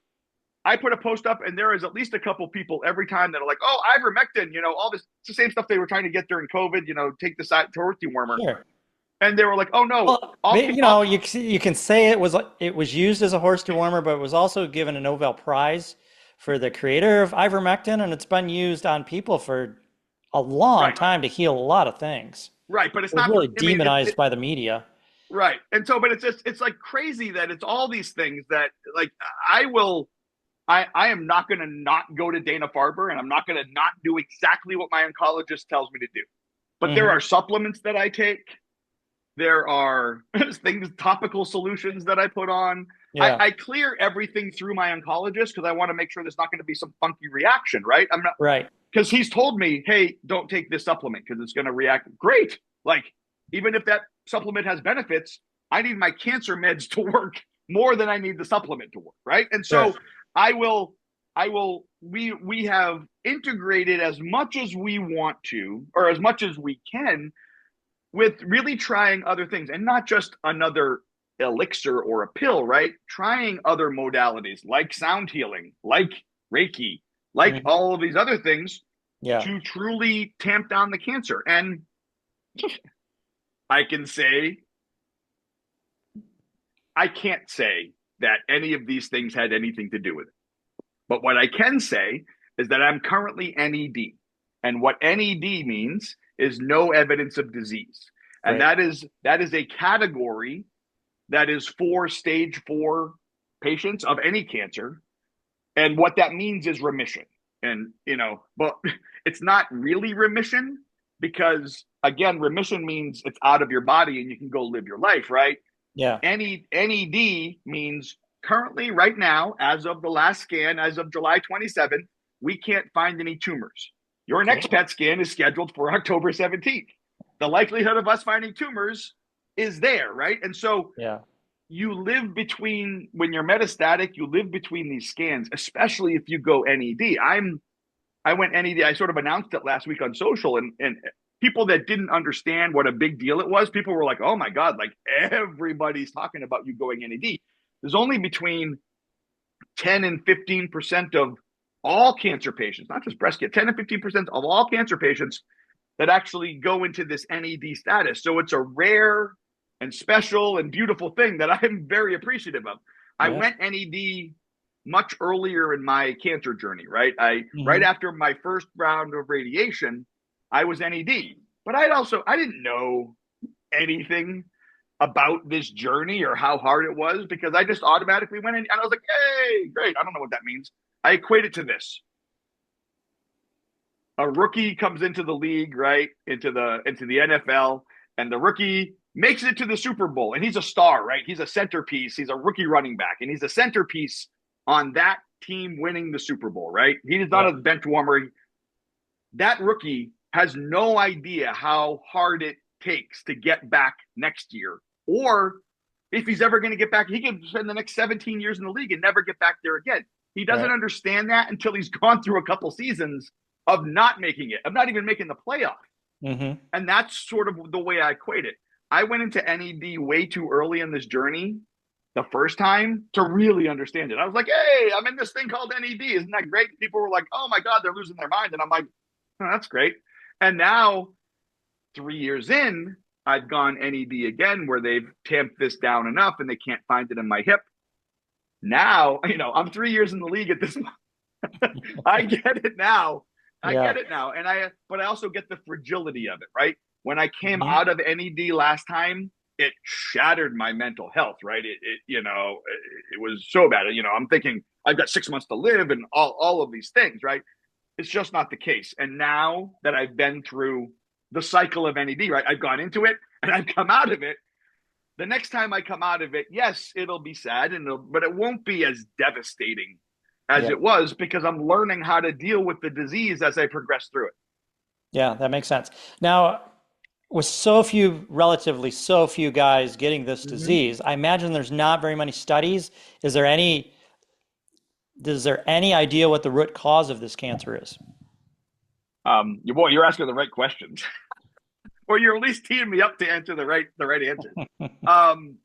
[SPEAKER 2] I put a post up, and there is at least a couple people every time that are like, oh, ivermectin, all this, it's the same stuff they were trying to get during COVID, take the horse dewormer.
[SPEAKER 1] Sure.
[SPEAKER 2] And they were like, oh no,
[SPEAKER 1] Well, but, you can say it was used as a horse dewormer, but it was also given a Nobel Prize for the creator of ivermectin, and it's been used on people for a long
[SPEAKER 2] right,
[SPEAKER 1] time to heal a lot of things.
[SPEAKER 2] right. But it's
[SPEAKER 1] It was
[SPEAKER 2] not,
[SPEAKER 1] really
[SPEAKER 2] I mean,
[SPEAKER 1] demonized by the media.
[SPEAKER 2] right. And so, but it's like crazy that it's all these things that like I will, I am not going to not go to Dana-Farber, and I'm not going to not do exactly what my oncologist tells me to do. But there
[SPEAKER 1] Hmm.
[SPEAKER 2] are supplements that I take. There are things, topical solutions that I put on.
[SPEAKER 1] Yeah.
[SPEAKER 2] I clear everything through my oncologist because I want to make sure there's not going to be some funky reaction, right? I'm not,
[SPEAKER 1] Right.
[SPEAKER 2] because he's told me, hey, don't take this supplement because it's going to react. Great. Like, even if that supplement has benefits, I need my cancer meds to work more than I need the supplement to work, right? And
[SPEAKER 1] Sure.
[SPEAKER 2] so we have integrated as much as we want to, or as much as we can, with really trying other things, and not just another elixir or a pill, right? Trying other modalities like sound healing, like Reiki, like
[SPEAKER 1] Hmm.
[SPEAKER 2] all of these other things
[SPEAKER 1] Yeah.
[SPEAKER 2] to truly tamp down the cancer. And I can say, I can't say that any of these things had anything to do with it. But what I can say is that I'm currently NED. And what NED means is no evidence of disease. And
[SPEAKER 1] Great.
[SPEAKER 2] that is a category that is for stage 4 patients of any cancer. And what that means is remission. And, but it's not really remission because, again, remission means it's out of your body and you can go live your life, right?
[SPEAKER 1] Yeah.
[SPEAKER 2] NED means currently, right now, as of the last scan, as of July 27th, we can't find any tumors. Your
[SPEAKER 1] Okay.
[SPEAKER 2] next PET scan is scheduled for October 17th. The likelihood of us finding tumors is there, right? And so
[SPEAKER 1] Yeah.
[SPEAKER 2] you live when you're metastatic, you live between these scans, especially if you go NED. I went NED. I sort of announced it last week on social, and people that didn't understand what a big deal it was, people were like, "Oh my god!" Like everybody's talking about you going NED. There's only between 10 and 15% of all cancer patients, not just breast cancer, 10 and 15% of all cancer patients that actually go into this NED status. So it's a rare and special and beautiful thing that I'm very appreciative of. I
[SPEAKER 1] Yeah.
[SPEAKER 2] went NED much earlier in my cancer journey, right? Right
[SPEAKER 1] Hmm.
[SPEAKER 2] after my first round of radiation, I was NED. But I didn't know anything about this journey or how hard it was because I just automatically went in and I was like, hey, great. I don't know what that means. I equate it to this. A rookie comes into the league, right? Into the NFL, and the rookie makes it to the Super Bowl. And he's a star, right? He's a centerpiece. He's a rookie running back, and he's a centerpiece on that team winning the Super Bowl, right? He's not
[SPEAKER 1] Yeah.
[SPEAKER 2] a bench warmer. That rookie has no idea how hard it takes to get back next year, or if he's ever going to get back. He could spend the next 17 years in the league and never get back there again. He doesn't
[SPEAKER 1] Right.
[SPEAKER 2] understand that until he's gone through a couple seasons of not making it, of not even making the playoff.
[SPEAKER 1] Hmm.
[SPEAKER 2] And that's sort of the way I equate it. I went into NED way too early in this journey the first time to really understand it. I was like, hey, I'm in this thing called NED. Isn't that great? People were like, oh my God, they're losing their mind. And I'm like, oh, that's great. And now, 3 years in, I've gone NED again where they've tamped this down enough and they can't find it in my hip. Now, I'm 3 years in the league at this point. I get it now. I
[SPEAKER 1] Yeah.
[SPEAKER 2] get it now. But I also get the fragility of it, right? When I came
[SPEAKER 1] Hmm.
[SPEAKER 2] out of NED last time, it shattered my mental health, right? It was so bad. I'm thinking I've got 6 months to live and all of these things, right? It's just not the case. And now that I've been through the cycle of NED, right? I've gone into it and I've come out of it. The next time I come out of it, yes, it'll be sad, but it won't be as devastating as
[SPEAKER 1] Yeah.
[SPEAKER 2] it was because I'm learning how to deal with the disease as I progress through it.
[SPEAKER 1] Yeah, that makes sense. Now, with relatively so few guys getting this
[SPEAKER 2] Mm-hmm.
[SPEAKER 1] disease, I imagine there's not very many studies. Is there any, is there any idea what the root cause of this cancer is?
[SPEAKER 2] You're asking the right questions, or you're at least teeing me up to answer the right answer. Um,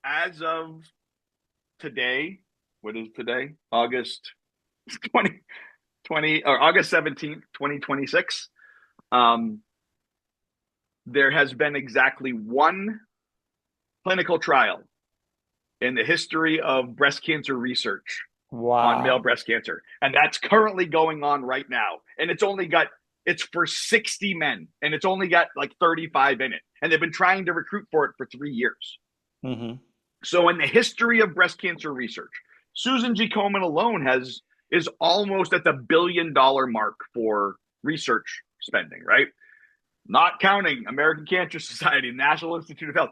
[SPEAKER 2] as of today, what is today? August 2020 or August 17th, 2026. Um, there has been exactly one clinical trial in the history of breast cancer research on male
[SPEAKER 1] Wow.
[SPEAKER 2] breast cancer. And that's currently going on right now. And it's for 60 men and it's only got like 35 in it. And they've been trying to recruit for it for 3 years.
[SPEAKER 1] Hmm.
[SPEAKER 2] So in the history of breast cancer research, Susan G. Komen alone is almost at the $1 billion mark for research spending, right? Not counting American Cancer Society, National Institute of Health.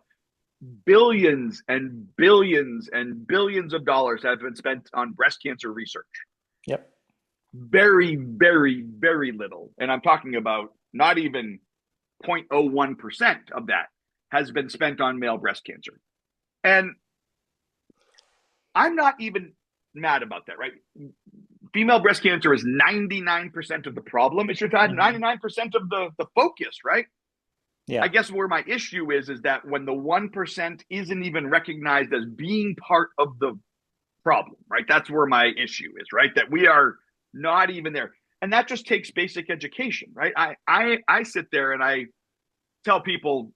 [SPEAKER 2] Billions and billions and billions of dollars have been spent on breast cancer research.
[SPEAKER 1] Yep.
[SPEAKER 2] Very, very, very little. And I'm talking about not even 0.01% of that has been spent on male breast cancer. And I'm not even mad about that, right? Female breast cancer is 99% of the problem. It should have
[SPEAKER 1] Hmm.
[SPEAKER 2] 99% of the focus, right? I
[SPEAKER 1] Yeah.
[SPEAKER 2] guess where my issue is that when the 1% isn't even recognized as being part of the problem, right? That's where my issue is, right? That we are not even there. And that just takes basic education, right? I sit there and I tell people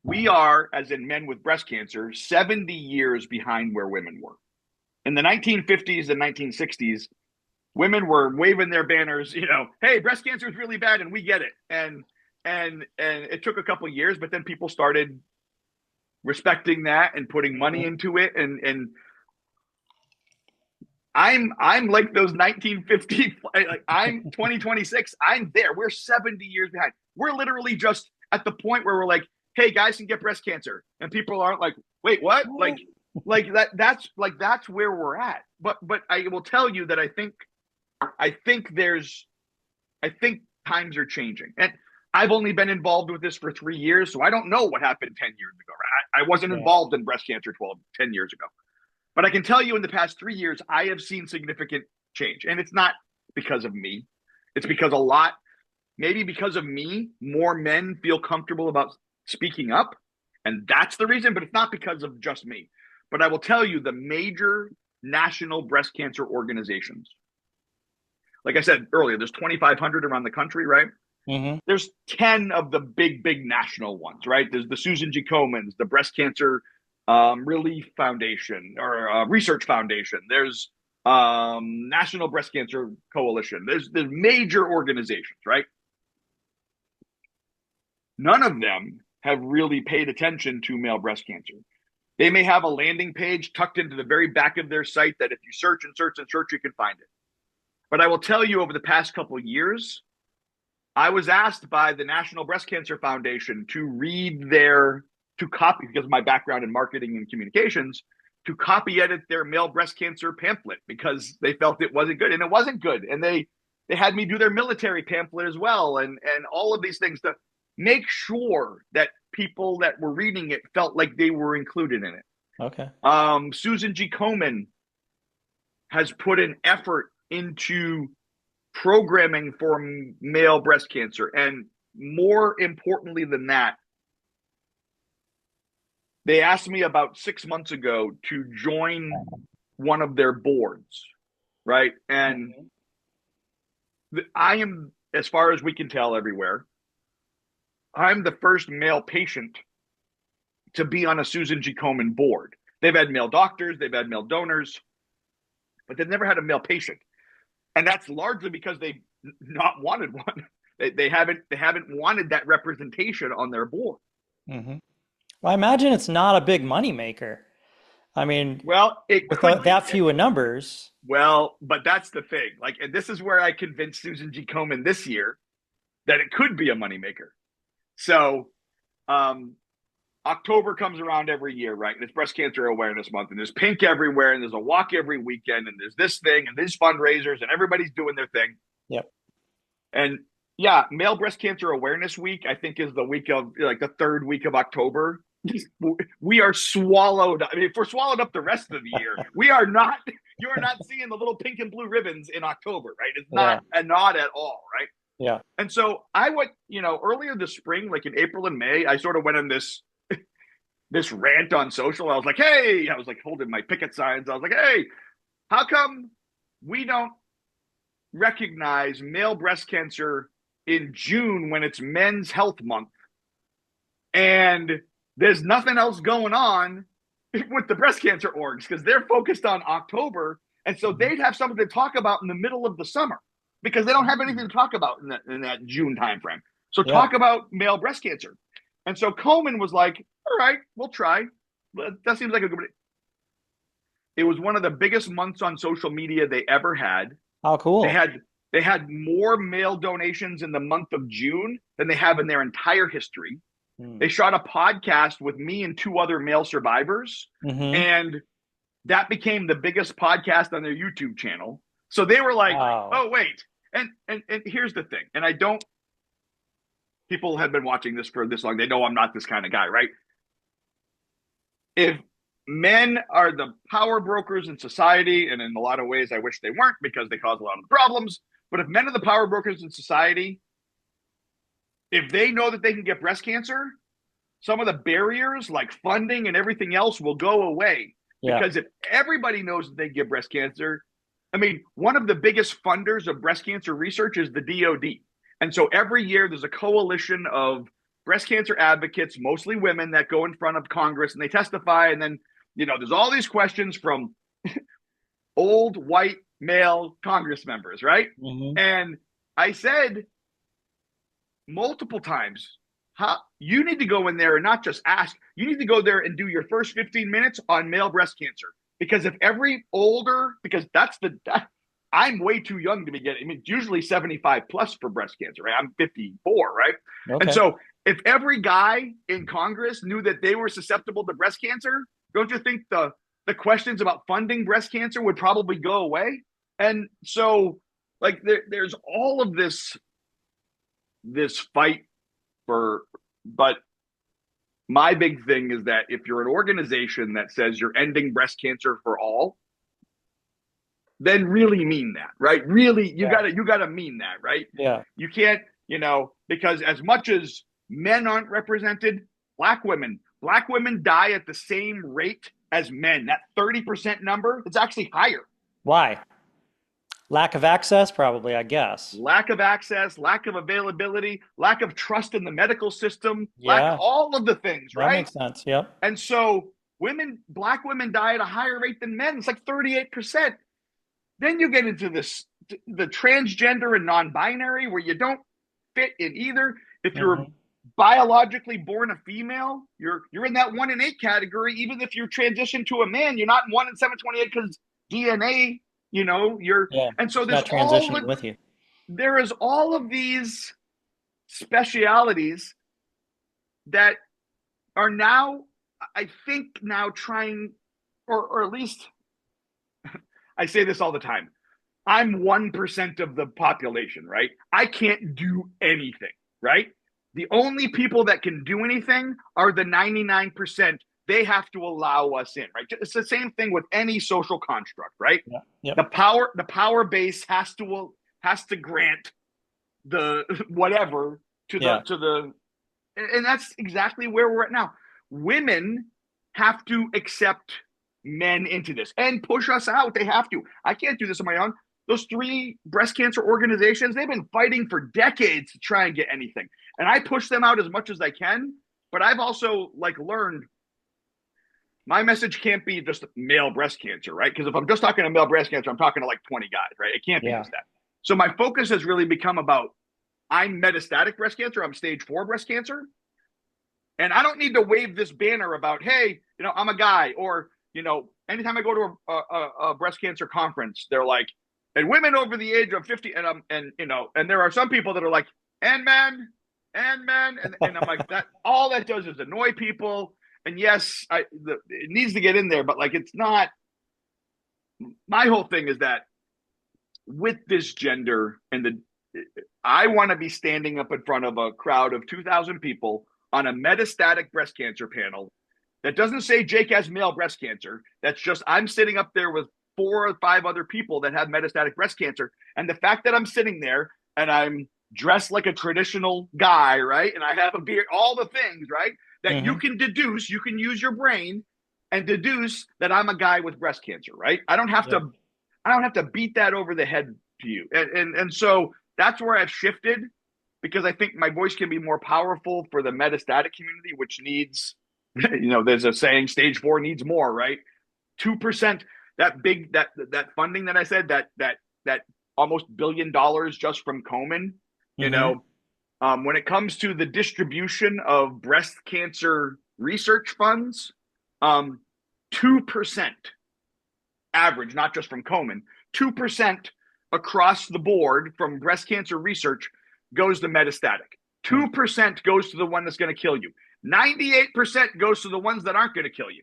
[SPEAKER 2] we are, as in men with breast cancer, 70 years behind where women were. In the 1950s and 1960s, women were waving their banners, hey, breast cancer is really bad and we get it. And it took a couple of years, but then people started respecting that and putting money
[SPEAKER 1] Hmm.
[SPEAKER 2] into it. And I'm like those 1950, like I'm 2026. I'm there. We're 70 years behind. We're literally just at the point where we're like, hey, guys can get breast cancer, and people aren't like, wait, what? Like that. That's where we're at. But I will tell you that I think times are changing, and I've only been involved with this for 3 years, so I don't know what happened 10 years ago. Right? I wasn't
[SPEAKER 1] Right.
[SPEAKER 2] involved in breast cancer 10 years ago. But I can tell you in the past 3 years, I have seen significant change. And it's not because of me. It's because maybe because of me, more men feel comfortable about speaking up. And that's the reason, but it's not because of just me. But I will tell you, the major national breast cancer organizations, like I said earlier, there's 2,500 around the country, right?
[SPEAKER 1] Mm-hmm.
[SPEAKER 2] There's 10 of the big national ones, right? There's the Susan G. Komens, the Breast Cancer Relief Foundation or Research Foundation. There's National Breast Cancer Coalition. There's major organizations, right? None of them have really paid attention to male breast cancer. They may have a landing page tucked into the very back of their site that if you search and search and search, you can find it. But I will tell you, over the past couple of years, I was asked by the National Breast Cancer Foundation to copy, because of my background in marketing and communications, to copy edit their male breast cancer pamphlet because they felt it wasn't good. And it wasn't good. And they had me do their military pamphlet as well. And all of these things to make sure that people that were reading it felt like they were included in it.
[SPEAKER 1] Okay.
[SPEAKER 2] Susan G. Komen has put an effort into programming for male breast cancer. And more importantly than that, they asked me about 6 months ago to join one of their boards, right? And I am, as far as we can tell everywhere, I'm the first male patient to be on a Susan G. Komen board. They've had male doctors, they've had male donors, but they've never had a male patient. And that's largely because they've not wanted one. They haven't wanted that representation on their board.
[SPEAKER 1] Mm-hmm. Well, I imagine it's not a big money maker. I mean,
[SPEAKER 2] well, it
[SPEAKER 1] with
[SPEAKER 2] could
[SPEAKER 1] that few in numbers.
[SPEAKER 2] Well, but that's the thing. Like, and this is where I convinced Susan G. Komen this year that it could be a moneymaker. So, October comes around every year, right? And it's Breast Cancer Awareness Month, and there's pink everywhere, and there's a walk every weekend, and there's this thing, and these fundraisers, and everybody's doing their thing.
[SPEAKER 1] Yep.
[SPEAKER 2] And yeah, Male Breast Cancer Awareness Week, I think, is the week of, like, the third week of October. We are swallowed. I mean, if we're swallowed up the rest of the year, we are not. You are not seeing the little pink and blue ribbons in October, right? It's not at all, right?
[SPEAKER 1] Yeah.
[SPEAKER 2] And so I went, earlier this spring, like in April and May, I sort of went on this rant on social. I was like, hey, I was like holding my picket signs. I was like, hey, how come we don't recognize male breast cancer in June when it's Men's Health Month? And there's nothing else going on with the breast cancer orgs because they're focused on October. And so they'd have something to talk about in the middle of the summer because they don't have anything to talk about in that June timeframe. So talk about male breast cancer. And so Komen was like, all right, we'll try. That seems like a good. It was one of the biggest months on social media they ever had.
[SPEAKER 1] Oh, cool.
[SPEAKER 2] They had more male donations in the month of June than they have in their entire history. They shot a podcast with me and two other male survivors, and that became the biggest podcast on their YouTube channel. So they were like, oh, wait. And here's the thing. And people have been watching this for this long. They know I'm not this kind of guy, right? If men are the power brokers in society, and in a lot of ways I wish they weren't because they cause a lot of problems, but if men are the power brokers in society, if they know that they can get breast cancer, some of the barriers like funding and everything else will go away. Yeah. Because if everybody knows that they get breast cancer, I mean, one of the biggest funders of breast cancer research is the DoD. And so every year there's a coalition of breast cancer advocates, mostly women, that go in front of Congress and they testify. And then, there's all these questions from old white male Congress members, right? And I said multiple times, you need to go in there and not just ask, you need to go there and do your first 15 minutes on male breast cancer. Because if I'm way too young to be getting, it's usually 75 plus for breast cancer, right? I'm 54, right? Okay. And so if every guy in Congress knew that they were susceptible to breast cancer, don't you think the questions about funding breast cancer would probably go away? And so, like, there's all of this fight but my big thing is that if you're an organization that says you're ending breast cancer for all, then really mean that, right? Really,
[SPEAKER 1] Yeah.
[SPEAKER 2] you gotta mean that, right?
[SPEAKER 1] Yeah.
[SPEAKER 2] You can't, because as much as men aren't represented, black women die at the same rate as men. That 30% number, it's actually higher.
[SPEAKER 1] Why? Lack of access, probably, I guess.
[SPEAKER 2] Lack of access, lack of availability, lack of trust in the medical system, lack
[SPEAKER 1] Yeah,
[SPEAKER 2] all of the things,
[SPEAKER 1] that
[SPEAKER 2] right?
[SPEAKER 1] makes sense. Yep.
[SPEAKER 2] And so black women die at a higher rate than men. It's like 38%. Then you get into the transgender and non-binary where you don't fit in either. If you're biologically born a female, you're in that 1 in 8 category. Even if you transition to a man, you're not 1 in 728 because DNA.
[SPEAKER 1] Yeah,
[SPEAKER 2] And so
[SPEAKER 1] it's not transitioning with you.
[SPEAKER 2] there is all of these specialities that are now, I think, now trying, or at least I say this all the time. I'm 1% of the population, right? I can't do anything, right? The only people that can do anything are the 99%. They have to allow us in, right? It's the same thing with any social construct, right?
[SPEAKER 1] Yeah. Yep.
[SPEAKER 2] The power base has to grant the whatever to the and that's exactly where we're at now. Women have to accept men into this and push us out. They have to. I can't do this on my own. Those 3 breast cancer organizations, they've been fighting for decades to try and get anything. And I push them out as much as I can. But I've also learned my message can't be just male breast cancer, right? Because if I'm just talking to male breast cancer, I'm talking to 20 guys, right? It can't be just that. So my focus has really become about I'm metastatic breast cancer. I'm stage 4 breast cancer. And I don't need to wave this banner about, hey, I'm a guy. Or, anytime I go to a breast cancer conference, they're like, and women over the age of 50, and there are some people that are like, and men, and I'm like, that all that does is annoy people. And yes, it needs to get in there, but it's not. My whole thing is that with this gender I want to be standing up in front of a crowd of 2,000 people on a metastatic breast cancer panel that doesn't say Jake has male breast cancer. That's just I'm sitting up there with 4 or 5 other people that have metastatic breast cancer. And the fact that I'm sitting there and I'm dressed like a traditional guy, right? And I have a beard, all the things, right? That you can deduce, you can use your brain and deduce that I'm a guy with breast cancer, right? I don't have to beat that over the head to you. And so that's where I've shifted because I think my voice can be more powerful for the metastatic community, which needs, there's a saying, stage 4 needs more, right? 2%, that funding that I said, that almost $1 billion just from Komen, when it comes to the distribution of breast cancer research funds, 2% average, not just from Komen, 2% across the board from breast cancer research goes to metastatic. 2% goes to the one that's going to kill you. 98% goes to the ones that aren't going to kill you.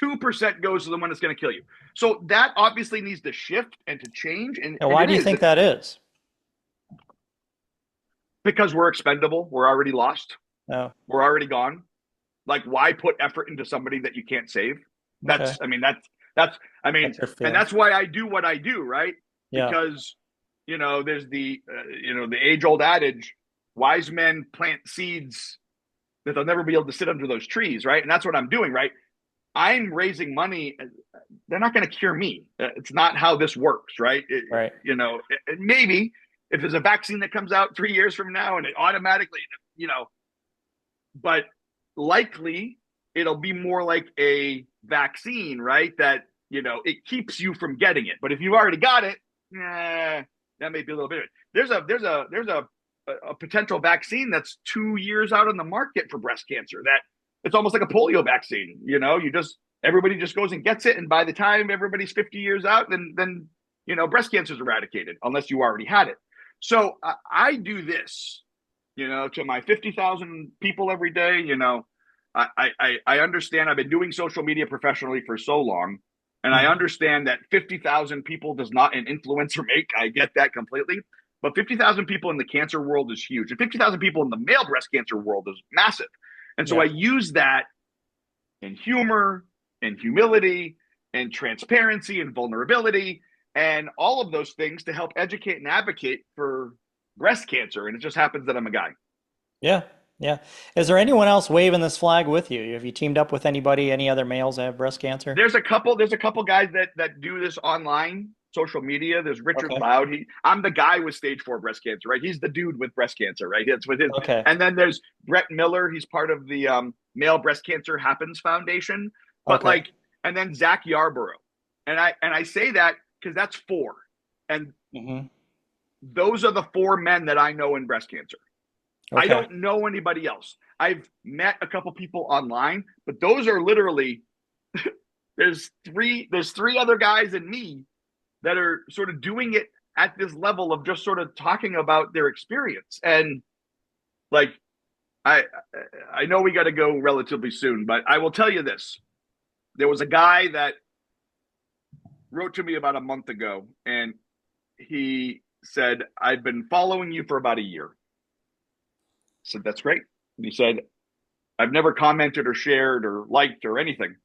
[SPEAKER 2] 2% goes to the one that's going to kill you. So that obviously needs to shift and to change. And
[SPEAKER 1] why do you think that is?
[SPEAKER 2] Because we're expendable. We're already lost.
[SPEAKER 1] Oh.
[SPEAKER 2] We're already gone. Why put effort into somebody that you can't save? That's and that's why I do what I do, right? Yeah. Because, there's the age old adage, wise men plant seeds that they'll never be able to sit under those trees, right? And that's what I'm doing, right? I'm raising money. They're not going to cure me. It's not how this works, right?
[SPEAKER 1] Right.
[SPEAKER 2] Maybe if there's a vaccine that comes out 3 years from now and it automatically, but likely it'll be more like a vaccine, right? That, it keeps you from getting it. But if you've already got it, that may be a little bit. There's a potential vaccine that's 2 years out on the market for breast cancer that it's almost like a polio vaccine. Everybody just goes and gets it. And by the time everybody's 50 years out, then breast cancer is eradicated unless you already had it. So I do this, to my 50,000 people every day. I understand. I've been doing social media professionally for so long. And I understand that 50,000 people does not an influencer make. I get that completely. But 50,000 people in the cancer world is huge. And 50,000 people in the male breast cancer world is massive. And so
[SPEAKER 1] Yeah.
[SPEAKER 2] I use that in humor and humility and transparency and vulnerability and all of those things to help educate and advocate for breast cancer. And it just happens that I'm a guy.
[SPEAKER 1] Yeah. Yeah. Is there anyone else waving this flag with you? Have you teamed up with anybody, any other males that have breast cancer?
[SPEAKER 2] There's a couple guys that do this online, social media. There's Richard
[SPEAKER 1] Okay.
[SPEAKER 2] Loud. I'm the guy with stage 4 breast cancer, right? He's the dude with breast cancer, right? It's with his.
[SPEAKER 1] Okay.
[SPEAKER 2] And then there's Brett Miller. He's part of the Male Breast Cancer Happens Foundation. But
[SPEAKER 1] Okay.
[SPEAKER 2] like, and then Zach Yarborough, and I say that because that's 4, and
[SPEAKER 1] Hmm.
[SPEAKER 2] those are the 4 men that I know in breast cancer. I
[SPEAKER 1] Okay.
[SPEAKER 2] don't know anybody else. I've met a couple people online, but those are literally there's three other guys and me that are sort of doing it at this level of just sort of talking about their experience. And like I I know we got to go relatively soon, but I will tell you this. There was a guy that wrote to me about a month ago and he said, "I've been following you for about a year." I said, "That's great." And he said, "I've never commented or shared or liked or anything.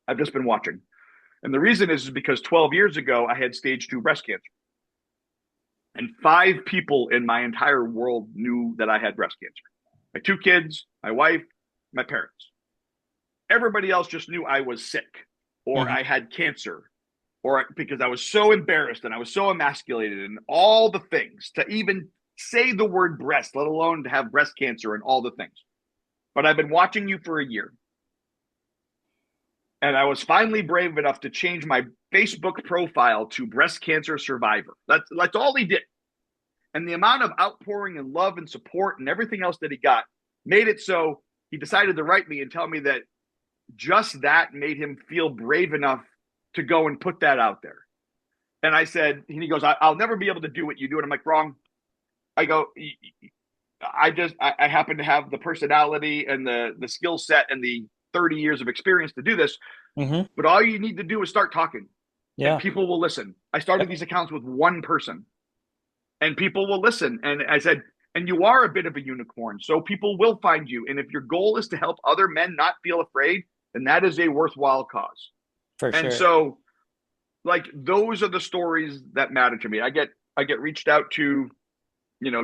[SPEAKER 2] I've just been watching. And the reason is because 12 years ago, I had stage 2 breast cancer. And 5 people in my entire world knew that I had breast cancer. My 2 kids, my wife, my parents. Everybody else just knew I was sick or
[SPEAKER 1] Hmm.
[SPEAKER 2] I had cancer or because I was so embarrassed and I was so emasculated and all the things to even say the word breast, let alone to have breast cancer and all the things. But I've been watching you for a year. And I was finally brave enough to change my Facebook profile to breast cancer survivor. That's all he did. And the amount of outpouring and love and support and everything else that he got made it so he decided to write me and tell me that just that made him feel brave enough to go and put that out there. And I said, and he goes, I'll never be able to do what you do. And I'm like, wrong. I go, I happen to have the personality and the skill set and the 30 years of experience to do this.
[SPEAKER 1] Hmm.
[SPEAKER 2] But all you need to do is start talking and
[SPEAKER 1] Yeah.
[SPEAKER 2] people will listen. I started
[SPEAKER 1] Yep.
[SPEAKER 2] these accounts with one person and people will listen. And I said, and you are a bit of a unicorn. So people will find you. And if your goal is to help other men not feel afraid, then that is a worthwhile cause.
[SPEAKER 1] For
[SPEAKER 2] And
[SPEAKER 1] sure.
[SPEAKER 2] so like those are the stories that matter to me. I get reached out to,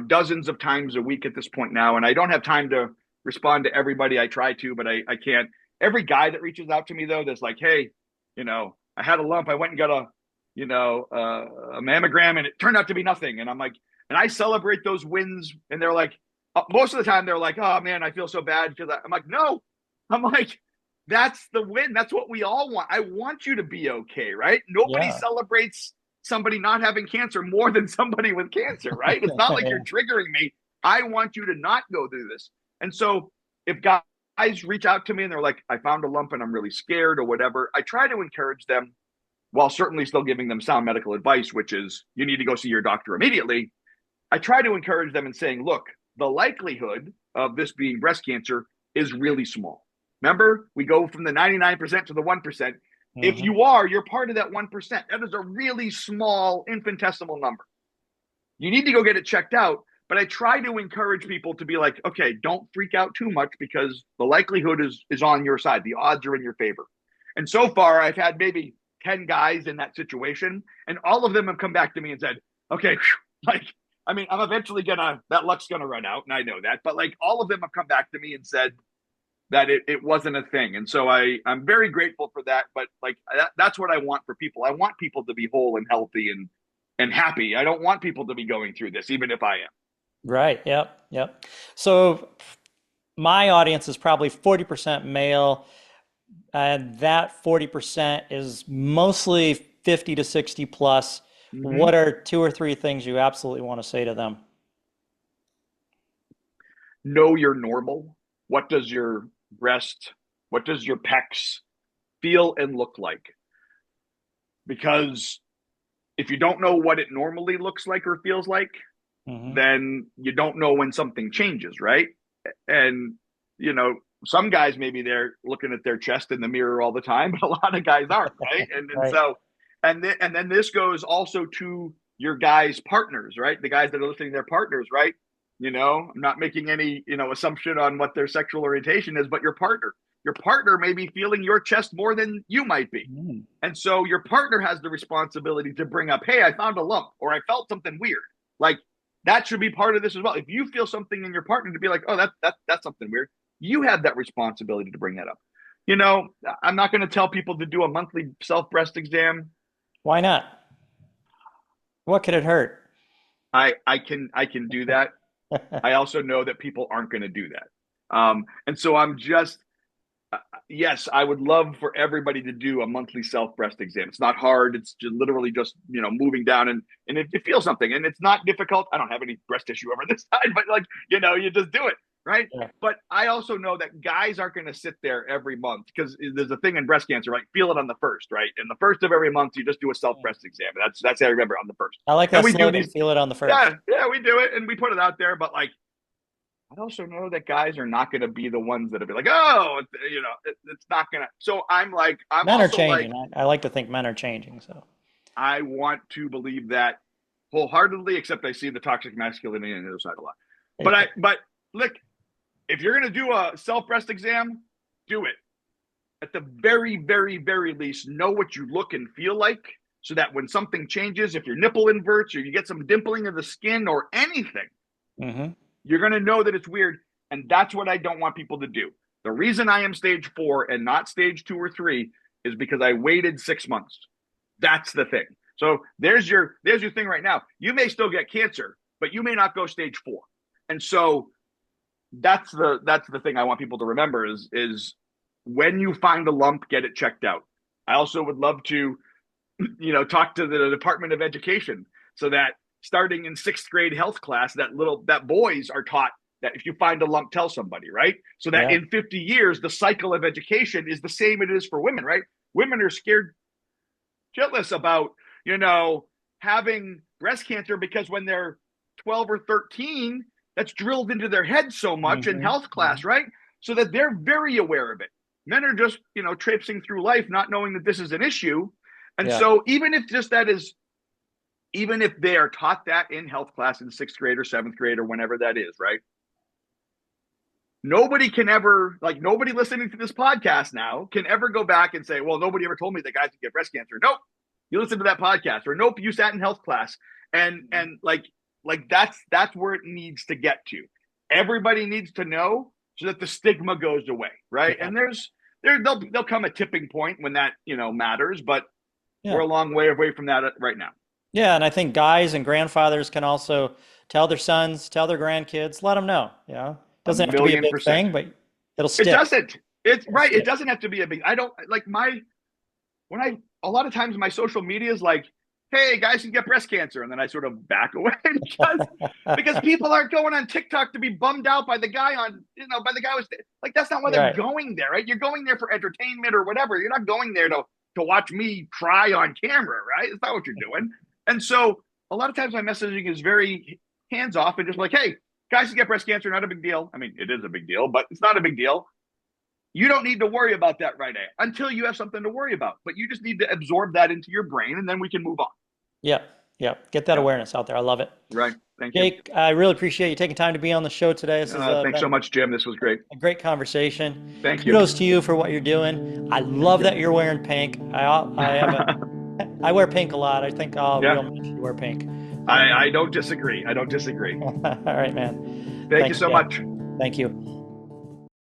[SPEAKER 2] dozens of times a week at this point now. And I don't have time to respond to everybody. I try to, but I can't. Every guy that reaches out to me though, that's like, hey, I had a lump. I went and got a mammogram and it turned out to be nothing. And I'm like, and I celebrate those wins. And they're like, most of the time they're like, oh man, I feel so bad because I'm like, no, I'm like, that's the win. That's what we all want. I want you to be okay, right? Nobody
[SPEAKER 1] Yeah.
[SPEAKER 2] celebrates somebody not having cancer more than somebody with cancer, right? It's not like you're
[SPEAKER 1] Yeah.
[SPEAKER 2] triggering me. I want you to not go through this. And so if guys reach out to me and they're like, I found a lump and I'm really scared or whatever, I try to encourage them while certainly still giving them sound medical advice, which is you need to go see your doctor immediately. I try to encourage them in saying, look, the likelihood of this being breast cancer is really small. Remember, we go from the 99% to the 1%. If
[SPEAKER 1] Hmm.
[SPEAKER 2] you are, you're part of that 1%. That is a really small infinitesimal number. You need to go get it checked out. But I try to encourage people to be like, okay, don't freak out too much because the likelihood is on your side. The odds are in your favor. And so far, I've had maybe 10 guys in that situation, and all of them have come back to me and said, okay, like, I mean, I'm eventually that luck's gonna run out, and I know that, but like all of them have come back to me and said that it wasn't a thing. And so I'm very grateful for that. But like that's what I want for people. I want people to be whole and healthy and happy. I don't want people to be going through this, even if I am.
[SPEAKER 1] Right. Yep. Yep. So my audience is probably 40% male, and that 40% is mostly 50 to 60 plus.
[SPEAKER 2] Mm-hmm.
[SPEAKER 1] What are 2 or 3 things you absolutely want to say to them?
[SPEAKER 2] Know you're normal. What does your breast, what does your pecs feel and look like? Because if you don't know what it normally looks like or feels like,
[SPEAKER 1] Hmm.
[SPEAKER 2] then you don't know when something changes, right? And, you know, some guys maybe they're looking at their chest in the mirror all the time, but a lot of guys aren't, right? And
[SPEAKER 1] Right.
[SPEAKER 2] so, and then this goes also to your guys' partners, right? The guys that are listening to their partners, right? I'm not making any, assumption on what their sexual orientation is, but your partner may be feeling your chest more than you might be.
[SPEAKER 1] Mm.
[SPEAKER 2] And so your partner has the responsibility to bring up, hey, I found a lump, or I felt something weird. Like, that should be part of this as well. If you feel something in your partner, to be like, oh, that's something weird, you have that responsibility to bring that up. I'm not going to tell people to do a monthly self breast exam.
[SPEAKER 1] Why not? What could it hurt?
[SPEAKER 2] I can do that. I also know that people aren't going to do that. And so I'm just, yes, I would love for everybody to do a monthly self breast exam. It's not hard. It's just literally just, moving down and if you feel something, and it's not difficult. I don't have any breast tissue over this side, but you just do it. Right.
[SPEAKER 1] Yeah.
[SPEAKER 2] But I also know that guys aren't going to sit there every month, because there's a thing in breast cancer, right? Feel it on the first, right? And the first of every month, you just do a self breast exam. That's how I remember, on the first.
[SPEAKER 1] I like that slogan, feel it on the first.
[SPEAKER 2] Yeah, we do it and we put it out there. But I also know that guys are not going to be the ones that are be like, oh, it's not going to. So I'm
[SPEAKER 1] men are changing. I like to think men are changing. So
[SPEAKER 2] I want to believe that wholeheartedly, except I see the toxic masculinity on the other side a lot. But look, if you're going to do a self breast exam, do it. At the very, very, very least, know what you look and feel like, so that when something changes, if your nipple inverts or you get some dimpling of the skin or anything, you're going to know that it's weird. And that's what I don't want people to do. The reason I am stage 4 and not stage 2 or 3 is because I waited 6 months. That's the thing. So there's your thing right now. You may still get cancer, but you may not go stage 4. And so that's the thing I want people to remember is when you find a lump, get it checked out. I also would love to, talk to the Department of Education, so that starting in 6th grade health class, that boys are taught that if you find a lump, tell somebody, right? So that in 50 years, the cycle of education is the same it is for women, right? Women are scared shitless about, having breast cancer, because when they're 12 or 13, that's drilled into their head so much in health class, right? So that they're very aware of it. Men are just, traipsing through life, not knowing that this is an issue. And so even if they are taught that in health class in 6th grade or 7th grade or whenever that is, right? Nobody can ever, nobody listening to this podcast now can ever go back and say, well, nobody ever told me that guys can get breast cancer. Nope. You listen to that podcast, or nope, you sat in health class. And that's where it needs to get to. Everybody needs to know, so that the stigma goes away, right? Yeah. And there'll come a tipping point when that matters, but we're a long way away from that right now.
[SPEAKER 1] Yeah, and I think guys and grandfathers can also tell their sons, tell their grandkids, let them know. Doesn't have to be a big thing, but it'll stick.
[SPEAKER 2] It doesn't. It's right. It doesn't have to be a big. I don't like a lot of times my social media is like, hey, guys can get breast cancer. And then I sort of back away because people aren't going on TikTok to be bummed out by the guy by the guy who's that's not why they're going there, right? You're going there for entertainment or whatever. You're not going there to watch me cry on camera, right? It's not what you're doing. And so a lot of times my messaging is very hands off and just like, hey, guys can get breast cancer, not a big deal. I mean, it is a big deal, but it's not a big deal. You don't need to worry about that right now until you have something to worry about. But you just need to absorb that into your brain, and then we can move on.
[SPEAKER 1] Yeah. Get that awareness out there. I love it.
[SPEAKER 2] Right. Thank you.
[SPEAKER 1] Jake, I really appreciate you taking time to be on the show today.
[SPEAKER 2] Thanks so much, Jim. This was great.
[SPEAKER 1] A great conversation.
[SPEAKER 2] Thank you.
[SPEAKER 1] Kudos to you for what you're doing. I love that you're wearing pink. I wear pink a lot. I think all real men should wear pink.
[SPEAKER 2] I don't disagree.
[SPEAKER 1] All right, man.
[SPEAKER 2] Thank you so much.
[SPEAKER 1] Thank you.